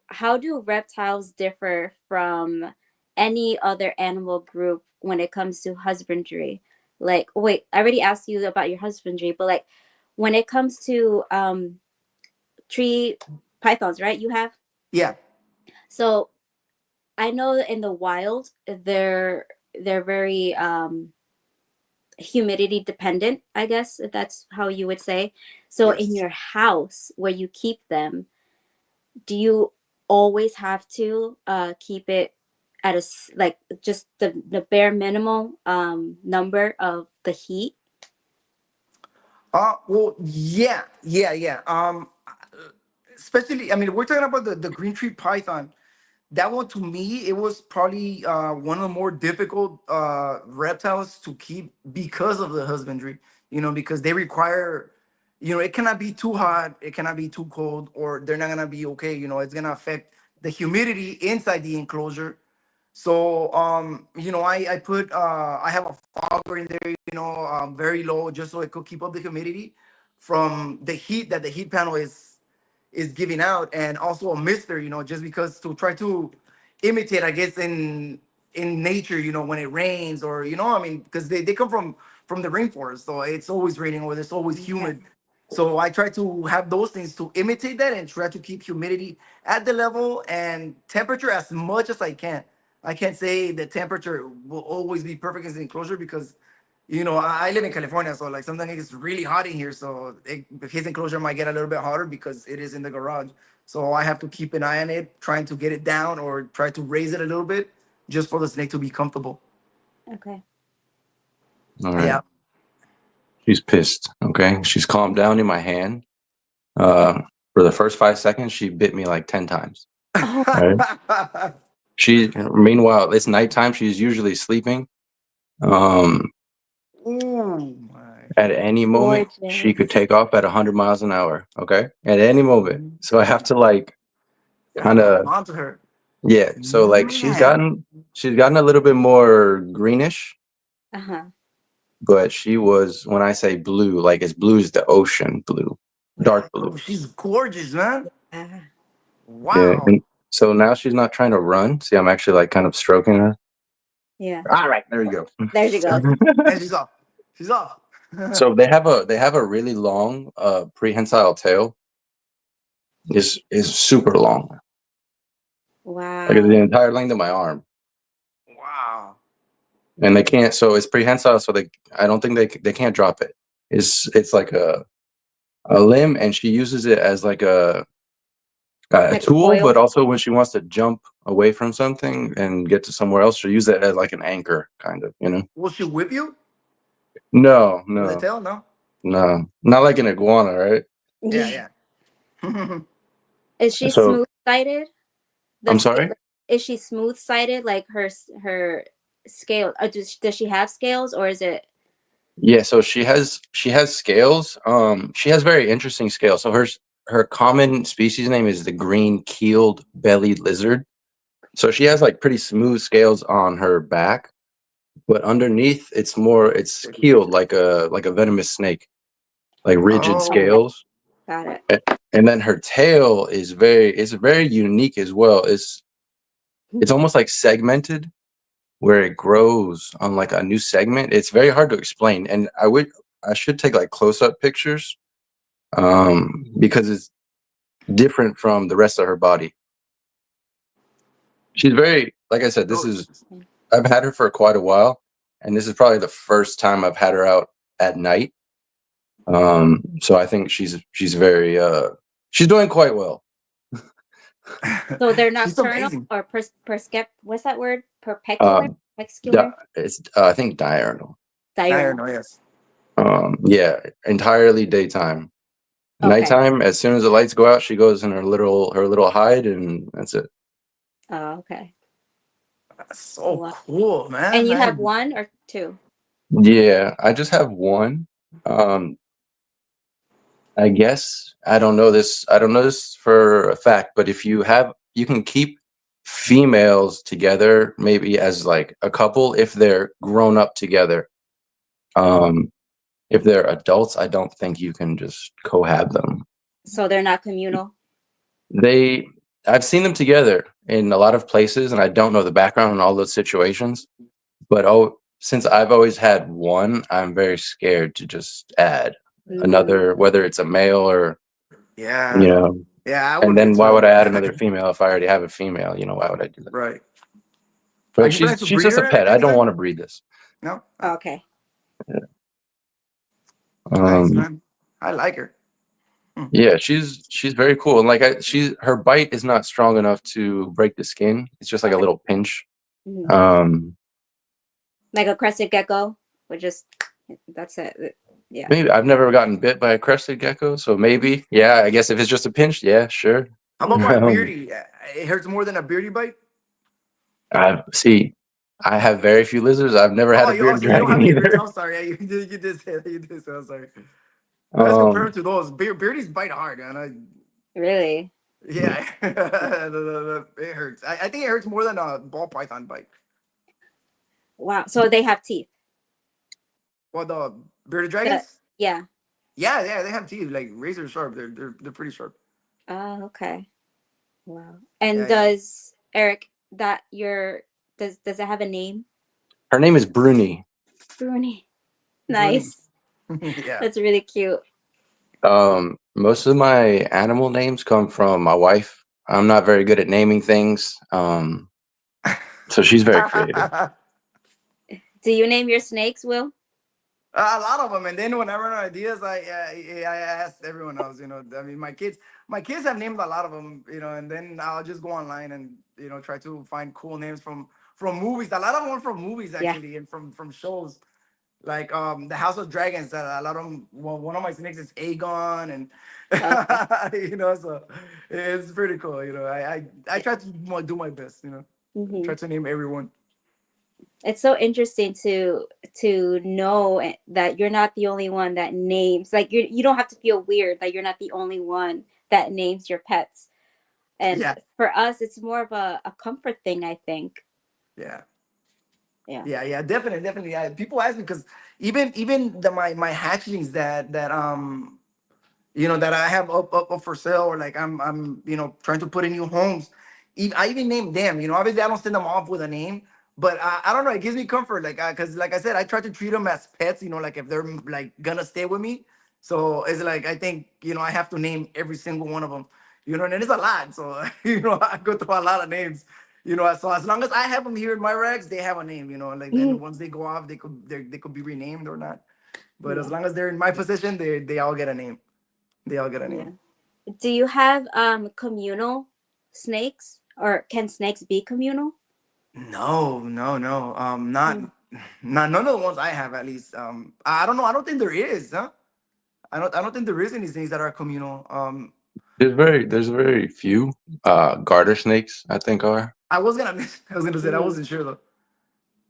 how do reptiles differ from any other animal group when it comes to husbandry? Like, wait, I already asked you about your husbandry, but like when it comes to tree pythons, right? You have. yeah, So I know that in the wild they're very humidity dependent, I guess, if that's how you would say. So in yes, your house where you keep them, do you always have to keep it at like just the bare minimal number of the heat? Well, yeah. Especially, I mean, we're talking about the green tree python. That one to me, it was probably one of the more difficult reptiles to keep because of the husbandry. You know, because they require, you know, it cannot be too hot, it cannot be too cold, or they're not gonna be okay. You know, it's gonna affect the humidity inside the enclosure. So you know, I put I have a fogger in there, you know, very low, just so it could keep up the humidity from the heat that the heat panel is giving out, and also a mister, you know, just because to try to imitate, I guess, in nature, you know, when it rains, or you know, I mean, because they come from the rainforest, so it's always raining or it's always Yeah. humid. So I try to have those things to imitate that and try to keep humidity at the level and temperature as much as I can. I can't say the temperature will always be perfect in the enclosure because, you know, I live in California, so like sometimes it's really hot in here. So his enclosure might get a little bit hotter because it is in the garage. So I have to keep an eye on it, trying to get it down or try to raise it a little bit just for the snake to be comfortable. Okay. All right. Yeah. She's pissed. Okay. She's calmed down in my hand. Uh, for the first 5 seconds, she bit me like 10 times. Oh, Right. Meanwhile, it's nighttime. She's usually sleeping. Um, Ooh, my. at any moment, she could gorgeous. take off at 100 miles an hour. Okay. At any moment. So I have to like kind Hold of, on to her. yeah. So like Man. she's gotten a little bit more greenish, Uh-huh. but she was, when I say blue, like it's blue is the ocean blue, dark blue. Oh, she's gorgeous, man. Ah, Yeah. Wow. And so now she's not trying to run. See, I'm actually like kind of stroking her. yeah. All right, there you go. There she goes. And she's off. She's off. So they have a really long prehensile tail. Is super long. Like the Wow. entire length of my arm. Wow. And they can't, so it's prehensile, so I don't think they can't drop it. It's like a limb, and she uses it as like a Like a tool, but foil. also when she wants to jump away from something and get to somewhere else, she'll use it as like an anchor, kind of, you know? Will she whip you No, with the no, tail? No. no. Not like an iguana, right? Yeah, Yeah. yeah. Is she So smooth sided? The I'm sorry? scale, is she smooth sided? Like her scale? Or does she have scales, or is it? Yeah, so she has scales. She has very interesting scales. So her common species name is the green-keeled bellied lizard. So she has like pretty smooth scales on her back, but underneath it's keeled like a venomous snake, like rigid Oh. Okay, scales. got it. And then her tail is very unique as well. It's almost like segmented where it grows on like a new segment. It's very hard to explain, and I should take like close up pictures because it's different from the rest of her body. She's very, like I said, Oh, I've had her for quite a while, and this is probably the first time I've had her out at night. So I think she's very she's doing quite well. So they're she's nocturnal amazing. or what's that word? Perpecular? Um, Excular? it's I think diurnal. Iron, Diurnal. oh yes. Yeah, entirely daytime. Okay. Nighttime, as soon as the lights go out, she goes in her little hide, and that's it. Oh, okay. That's so Wow. cool, man. And you have one or two? Yeah, I just have one. Um, I guess I don't know this. I don't know this for a fact, but if you can keep females together, maybe as like a couple, if they're grown up together. Um, if they're adults, I don't think you can just cohab them. So they're not communal? They, I've seen them together in a lot of places, and I don't know the background in all those situations. But since I've always had one, I'm very scared to just add Mm, another, whether it's a male or you Yeah. know. Yeah, I And would be then why would too. I add another female if I already have a female? Why would I do that? Right. Are But you planning to she's breed just a her pet. I don't anytime? want to breed this. No? okay. Nice, Um, man. I like her. Hmm. yeah, she's very cool, and like her bite is not strong enough to break the skin. It's just like a Okay. little pinch. Mhm. Um, Like a crested gecko, or just that's it. Yeah. Maybe I've never gotten bit by a crested gecko, so maybe. Yeah, I guess if it's just a pinch, yeah, sure. How about by a Um, beardy? It hurts more than a beardy bite. I see. I have very few lizards. I've never had Oh, a bearded so you don't dragon have any beards. either. I'm sorry. Yeah, you did say that. You did say. I'm sorry. Let's compare Um, it to those. Beardies bite hard, and Really? yeah, it hurts. I think it hurts more than a ball python bite. Wow. So they have teeth. Well, the bearded The dragons. yeah. Yeah, they have teeth like razor sharp. They're pretty sharp. Oh, okay. Wow. And Yeah. does Eric that your does it have a name? her name is Bruni. Bruni. Bruni. Nice. Yeah. That's really cute. Most of my animal names come from my wife. I'm not very good at naming things. So she's very creative. Do you name your snakes, Will? A lot of them, and then when I run out of ideas, I asked everyone else. I mean, my kids have named a lot of them. And then I'll just go online and try to find cool names from movies. A lot of them are from movies Yeah. actually, and from shows like the House of Dragons. A lot of them. Well, one of my snakes is Aegon, and Okay. so it's pretty cool. I try to do my best. Hmm. Try to name everyone. It's so interesting to know that you're not the only one that names. Like you don't have to feel weird that you're not the only one that names your pets. And Yeah, for us, it's more of a comfort thing, I think. yeah. Yeah. Yeah, definitely. People ask me because even my hatchlings that I have up for sale, or like I'm trying to put in new homes. I even name them. Obviously I don't send them off with a name, but I don't know. It gives me comfort, like because like I said, I try to treat them as pets. Like if they're like gonna stay with me. So it's like I think I have to name every single one of them. And it's a lot. So I go through a lot of names. So as long as I have them here in my rags, they have a name. Like then Mhm. once they go off, they could be renamed or not. But as Yeah. long as they're in my possession, they all get a name. They all get a Yeah. name. Do you have communal snakes, or can snakes be communal? No, no, no. Hmm. Not none of the ones I have at least. I don't know. I don't think there is, huh? I don't think there is any things that are communal. There's very few garter snakes, I think, are. I was gonna say I Hmm. wasn't sure though.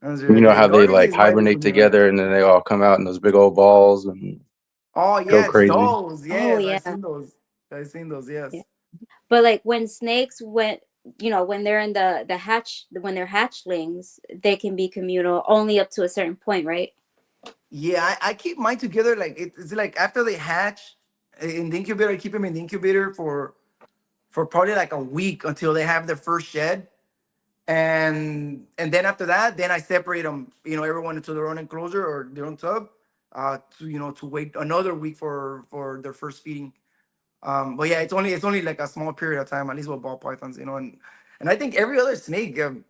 I was You sure. know The how they garter like snakes might be hibernate communal. together and then they all come out in those big old balls and Oh go yes, crazy. those. Oh Yes, I've yeah. seen those. I've seen those. Yeah. Yes. But like when snakes went, when they're in the hatch, when they're hatchlings, they can be communal only up to a certain point, right? Yeah, I keep mine together. Like it's like after they hatch in the incubator, I keep them in the incubator for probably like a week until they have their first shed. And then after that, then I separate them, everyone into their own enclosure or their own tub, to wait another week for their first feeding. But yeah, it's only like a small period of time, at least with ball pythons, and I think every other snake, the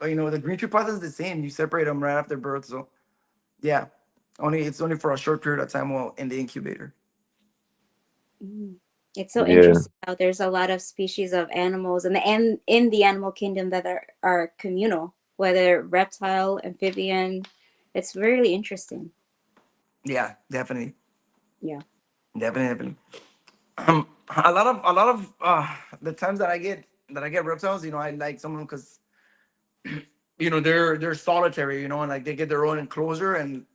green tree python is the same. You separate them right after birth, so yeah, it's only for a short period of time while in the incubator. Mm. It's so Yeah. interesting how there's a lot of species of animals and in the animal kingdom that are communal, whether reptile, amphibian. It's really interesting. Yeah, definitely, Yeah. definitely. A lot of the times that I get reptiles, I like some of them because they're solitary, and like they get their own enclosure, and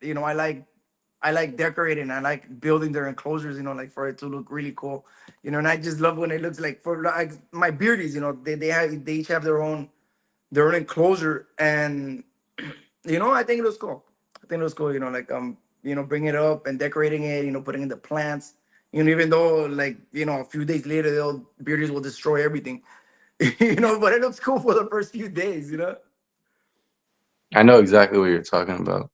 I like decorating, I like building their enclosures, like for it to look really cool, and I just love when it looks like for like my beardies, they each have their own enclosure, and I think it looks cool. I think it looks cool, like bringing it up and decorating it, putting in the plants, even though like a few days later they'll beardies will destroy everything, but it looks cool for the first few days. I know exactly what you're talking about.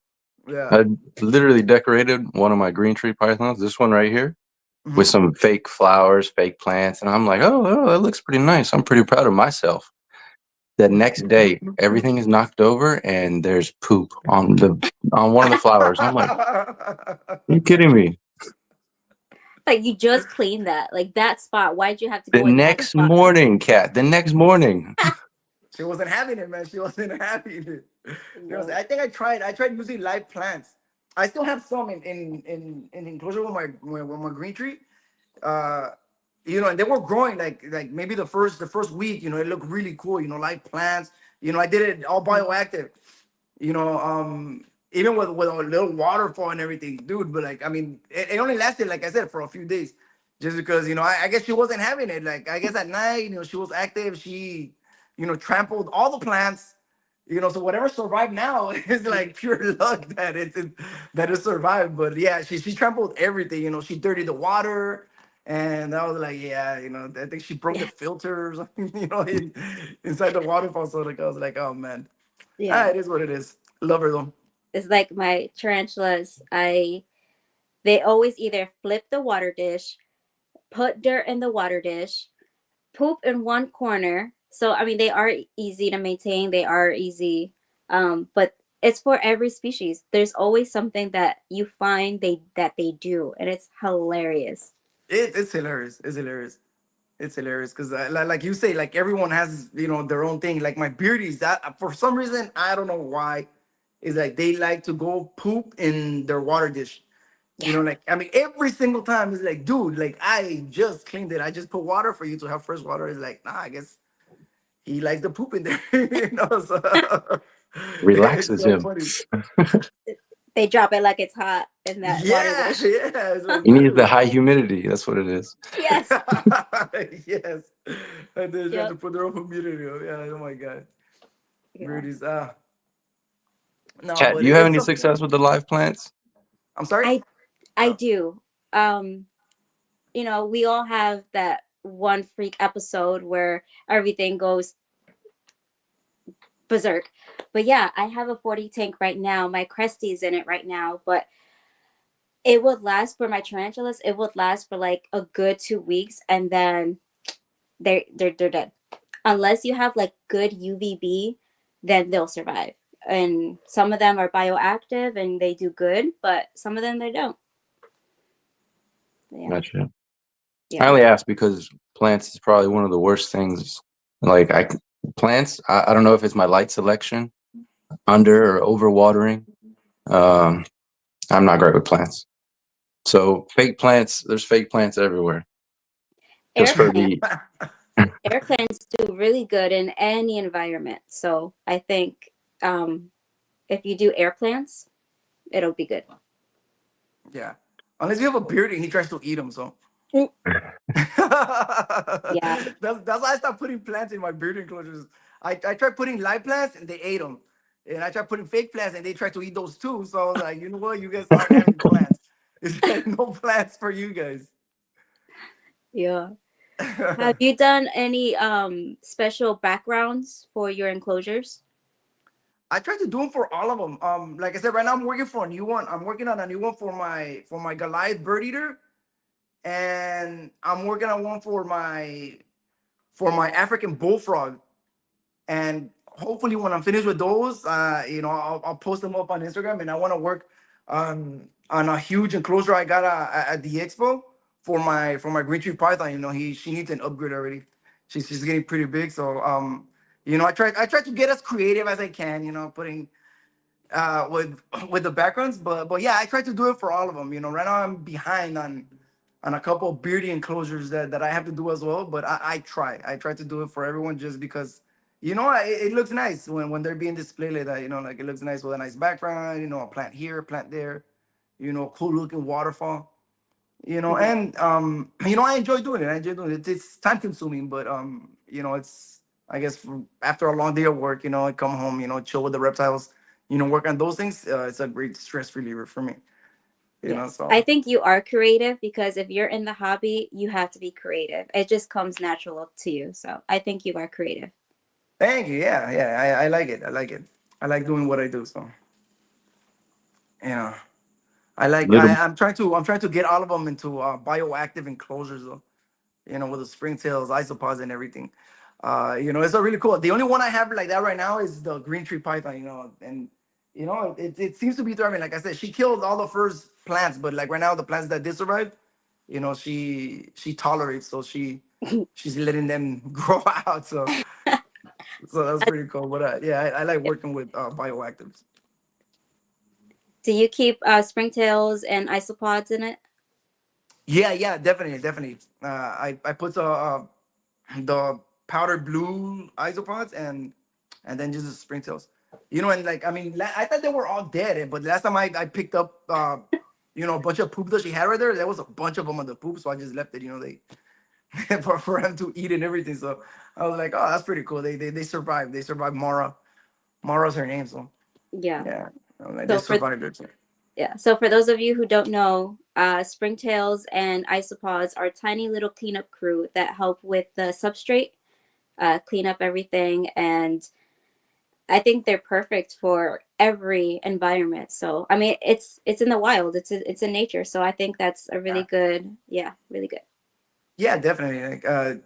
Yeah. I literally decorated one of my green tree pythons, this one right here, with Mhm. some fake flowers, fake plants, and I'm like, oh, that looks pretty nice. I'm pretty proud of myself. The next day, everything is knocked over and there's poop on one of the flowers. I'm like, are you kidding me? Like you just cleaned that, like that spot. Why'd you have to The go in that next spot? morning, Kat, the next morning. She wasn't having it, man. She wasn't having it. No. I think I tried using live plants, I still have some in enclosure with my green tree. Uh, and they were growing like maybe the first week. It looked really cool. Like plants. I did it all bioactive. Even with a little waterfall and everything, dude. But like, I mean, it only lasted, like I said, for a few days, just because I guess she wasn't having it. Like, I guess at night, she was active. She, trampled all the plants. So whatever survived now is like pure luck that it survived. But yeah, she trampled everything. She dirtied the water. And I was like, yeah, I think she broke the filters, inside the waterfall. So like, I was like, oh man, Yeah. it is what it is. Love her though. It's like my tarantulas. They always either flip the water dish, put dirt in the water dish, poop in one corner. So I mean, they are easy to maintain. They are easy, but it's for every species. There's always something that you find they do, and it's hilarious. It's hilarious. It's hilarious. It's hilarious because, like you say, like everyone has their own thing. Like my beardies, that for some reason I don't know why, is like they like to go poop in their water dish. Yeah, Like I mean, every single time it's like, dude, like I just cleaned it. I just put water for you to have fresh water. It's like, nah, I guess he likes the poop in there. So it's Relaxes so him. funny. they drop it like it's hot in that water Yeah, dish. yeah. It's like, He needs the dude. high humidity. That's what it is. Yes. Yes. And then you have to Yep. put their own humidity on. Yeah, oh my god. Yeah. Beauties. No, Kat, but do you have it's any something. success with the live plants? I'm sorry? I I Oh. do. Um, we all have that one freak episode where everything goes berserk. But yeah, I have a 40 tank right now. My Cresty's in it right now, but it would last for my tarantulas. It would last for like a good 2 weeks, and then they're dead. Unless you have like good UVB, then they'll survive. And some of them are bioactive and they do good, but some of them they don't. Yeah, Gotcha. I yeah. only ask because plants is probably one of the worst things. Like plants, I don't know if it's my light selection, under or over watering. Um, I'm not great with plants. So fake plants, there's fake plants everywhere. Just Air for plants, the air plants do really good in any environment. So I think if you do air plants, it'll be good. Yeah. Unless you have a beard and he tries to eat them, so. Mm. that's Yeah, why I stopped putting plants in my beard enclosures. I tried putting live plants and they ate them. And I tried putting fake plants and they tried to eat those too. So I was like, you know what? You guys aren't having plants. It's like no plants for you guys. yeah. Have you done any special backgrounds for your enclosures? I tried to do them for all of them. Like I said, right now I'm working for a new one. I'm working on a new one for my Goliath bird eater, and I'm working on one for my African bullfrog. And hopefully, when I'm finished with those, I'll post them up on Instagram. And I want to work on a huge enclosure I got at the expo for my green tree python. She needs an upgrade already. She's getting pretty big. So I try to get as creative as I can. Putting with the backgrounds, but yeah, I try to do it for all of them. Right now I'm behind on a couple of beardy enclosures that I have to do as well. But I try to do it for everyone just because it looks nice when they're being displayed like that. Like it looks nice with a nice background. A plant here, a plant there. Cool looking waterfall. Mhm. And I enjoy doing it. I enjoy doing it. It's time consuming, but it's, I guess, after a long day of work, I come home, chill with the reptiles, work on those things. It's a great stress reliever for me. Yes. So I think you are creative because if you're in the hobby, you have to be creative. It just comes natural to you. So I think you are creative. thank you. Yeah, yeah. I like it. I like it. I like doing what I do. So yeah, little I'm trying to get all of them into bioactive enclosures though. With the springtails, isopods, and everything. It's a really cool. The only one I have like that right now is the green tree python. And it seems to be thriving. Like I said, she killed all the first plants, but like right now, the plants that did survive, she tolerates, so she's letting them grow out. So that's pretty cool. But yeah, I like working with bioactives. Do you keep springtails and isopods in it? Yeah, definitely. I put the powdered blue isopods and then just the springtails. You know, and like I mean, I thought they were all dead, but last time I picked up a bunch of poop that she had right there. There was a bunch of them on the poop, so I just left it. You know, they for them to eat and everything. So I was like, oh, that's pretty cool. They survived. They survived Mara. Mara's her name, so Yeah. yeah, like, they So for survived it. yeah, so for those of you who don't know, springtails and isopods are tiny little cleanup crew that help with the substrate, clean up everything, and I think they're perfect for every environment. So I mean, it's in the wild, it's in nature. So I think that's a really good, yeah, really good. Yeah, definitely. Like and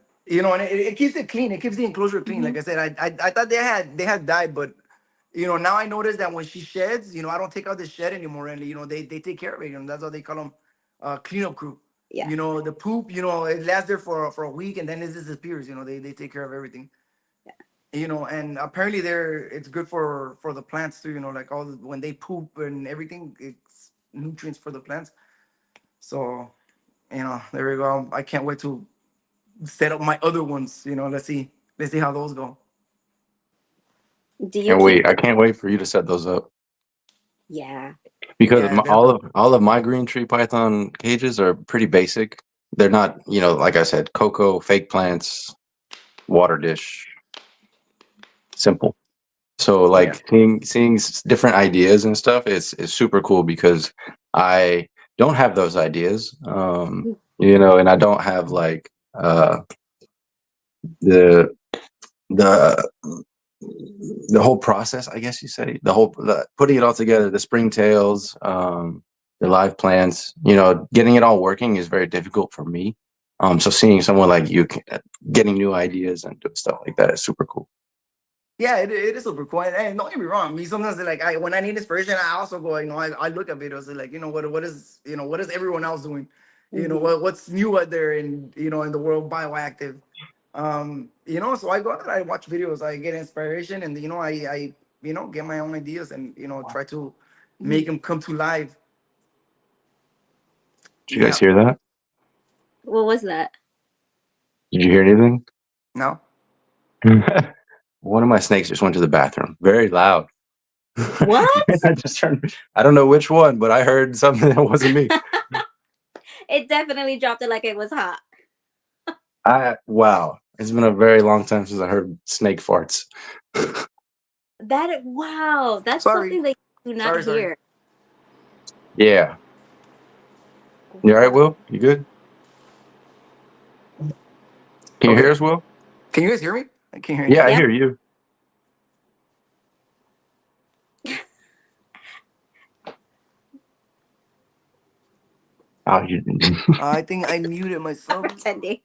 it keeps it clean. It keeps the enclosure clean. Mhm. Like I said, I thought they had died, but now I notice that when she sheds, I don't take out the shed anymore, and they take care of it. That's why they call them cleanup crew. Yeah. The poop, it lasts there for a week and then it disappears. They take care of everything. And apparently it's good for the plants too. Like when they poop and everything, it's nutrients for the plants. So there we go. I can't wait to set up my other ones. Let's see how those go. Do you And keep? wait, I can't wait for you to set those up Yeah. because Yeah, all of my green tree python cages are pretty basic. They're not, like I said, cocoa, fake plants, water dish, simple. So yeah, like seeing different ideas and stuff is super cool because I don't have those ideas, and I don't have like the the the whole process, I guess you say, putting it all together, the springtails, the live plants, getting it all working is very difficult for me. So seeing someone like you getting new ideas and doing stuff like that is super cool. yeah. It is super cool. And don't get me wrong. Me sometimes like when I need inspiration, I also go. I look at videos and like what is everyone else doing? Mhm. What's new out there in the world bioactive. So I go out, I watch videos, I get inspiration, and I get my own ideas and try to make Mhm. them come to life. Did you guys Yeah. hear that? What was that? Did you hear anything? No. One of my snakes just went to the bathroom. Very loud. What? I just turned. I don't know which one, but I heard something that wasn't me. It definitely dropped it like it was hot. Wow. It's been a very long time since I heard snake farts. Wow, that's Sorry. something that you do not Sorry. hear. Yeah. You all right, Wow. Will? You good? Can you hear Okay. us, Will? Can you guys hear me? I can't hear Yeah, I anything. Yep. hear you. Oh, you. I think I muted myself. Pretending.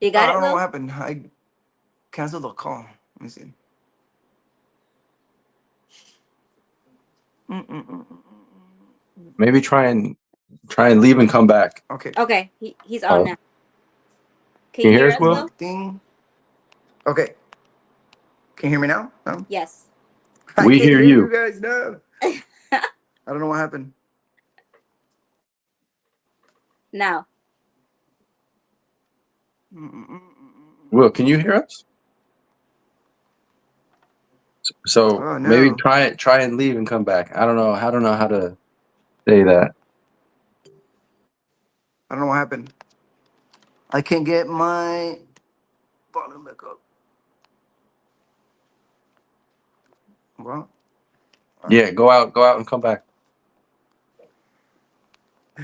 You got I it, don't know what Will? happened. I canceled the call. Let me see. Mm-mm-mm. Maybe try and leave and come back. Okay. Okay, he's on Oh, now. Can can you you hear hear us, us, Will? Will? Thing. Okay. Can you hear me now? No. Yes. I We can't hear hear you you. guys. No. I don't know what happened. Now. Will, can you hear us? So Oh maybe no. try and leave and come back. I don't know. I don't know how to say that. I don't know what happened. I can't get my volume back up. Well, Yeah, go out and come back.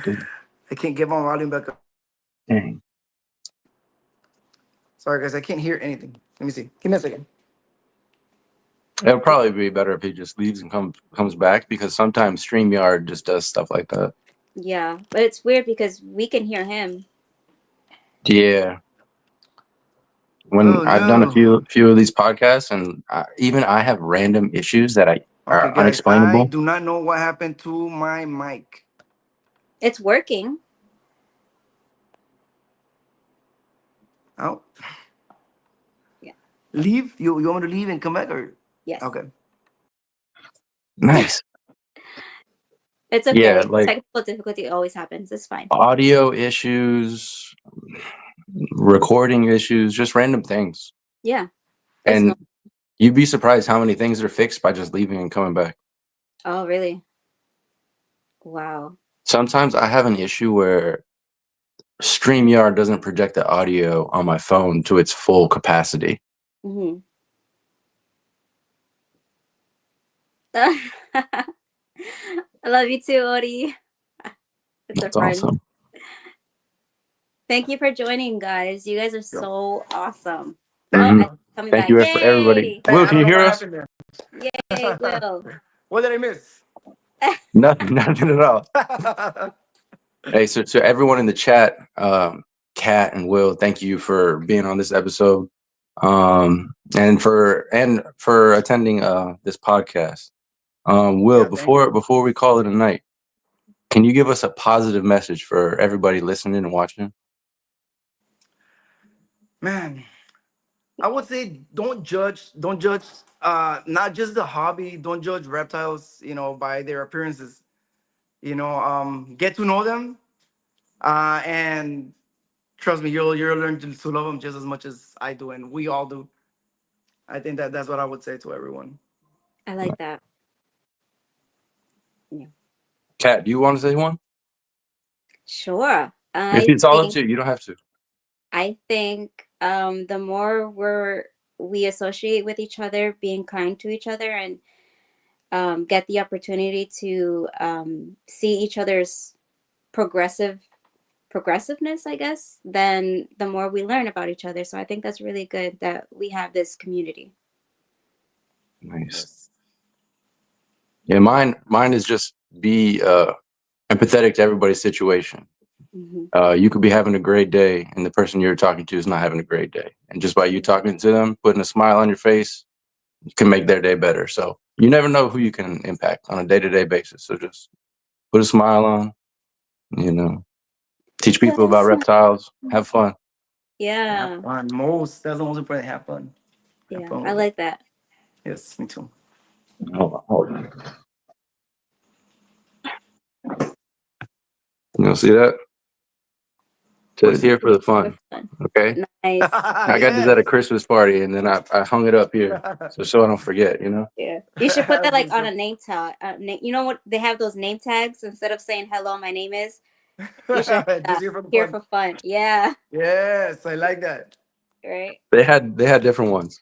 Dude, I can't get my volume back up. dang. Sorry guys, I can't hear anything. Let me see. Give me a second. It'll probably be better if he just leaves and comes back because sometimes StreamYard just does stuff like that. Yeah, but it's weird because we can hear him. Yeah. When Oh I've done a no. few of these podcasts, and even I have random issues that Okay, are guys, I unexplainable. do not know what happened to my mic. It's working. Oh, Yeah. leave? You want me to leave and come back or? Yes. Okay. Nice. It's okay. Yeah, like Technical difficulty always happens. It's fine. audio issues, recording issues, just random things. Yeah. It's And no. you'd be surprised how many things are fixed by just leaving and coming back. Oh, really? Wow. Sometimes I have an issue where StreamYard doesn't project the audio on my phone to its full capacity. Hmm. I love you too, Ori. It's a That's friend. awesome. Thank you for joining, guys. You guys are so awesome. Mhm. I coming Thank back. you for everybody. Yay! Hey, Will, I can don't you know hear what us? happened Yay, there. Will. What did I miss? Nothing at all. Hey, so everyone in the chat, Kat and Will, thank you for being on this episode, and for attending this podcast. Will, Yeah, thank you. before we call it a night, can you give us a positive message for everybody listening and watching? Man, I would say don't judge. Don't judge. Not just the hobby. Don't judge reptiles. By their appearances. Get to know them. And trust me, you'll learn to love them just as much as I do, and we all do. I think that's what I would say to everyone. I like that. Yeah. Kat, do you want to say one? Sure. If it's all up to you, you don't have to. I think the more we associate with each other, being kind to each other, and get the opportunity to see each other's progressiveness, I guess, then the more we learn about each other. So I think that's really good that we have this community. Nice. Yeah, mine is just be empathetic to everybody's situation. Hmm. You could be having a great day and the person you're talking to is not having a great day. And just by you talking to them, putting a smile on your face, you can make their day better. So you never know who you can impact on a day-to-day basis. So just put a smile on, teach people about reptiles, have fun. Yeah. Have fun. That's the most important. Have fun. Have Yeah. fun I with it. like that. Yes, me too. Hold on. See that? What is Here it? for the For fun. fun. Okay. Nice. I got this at a Christmas party and then I hung it up here. So I don't forget, Yeah. You should put that like on Yes. a name tag. You know what? They have those name tags instead of saying hello, my name is. You should Just here for the here fun. for fun. Yeah. Yes, I like that. Right. They had different ones.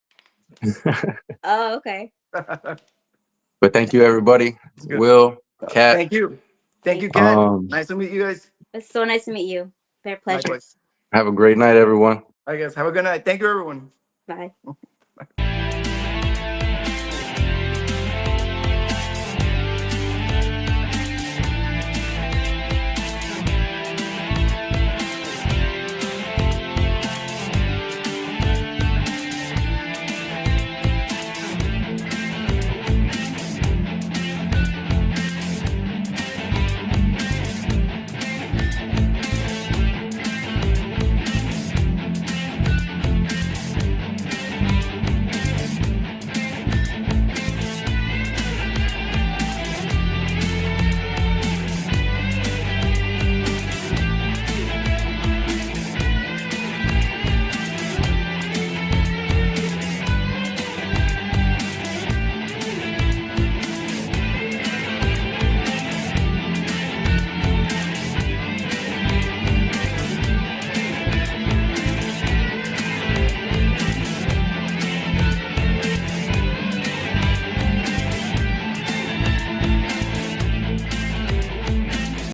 Oh, okay. But thank you everybody. It's good. Will, Kat. Thank you. Thank you, Thank Kat. Um Nice to meet you guys. It's so nice to meet you. Very pleasure. Likewise. have a great night, everyone. I guess. Have a good night. Thank you, everyone. Bye.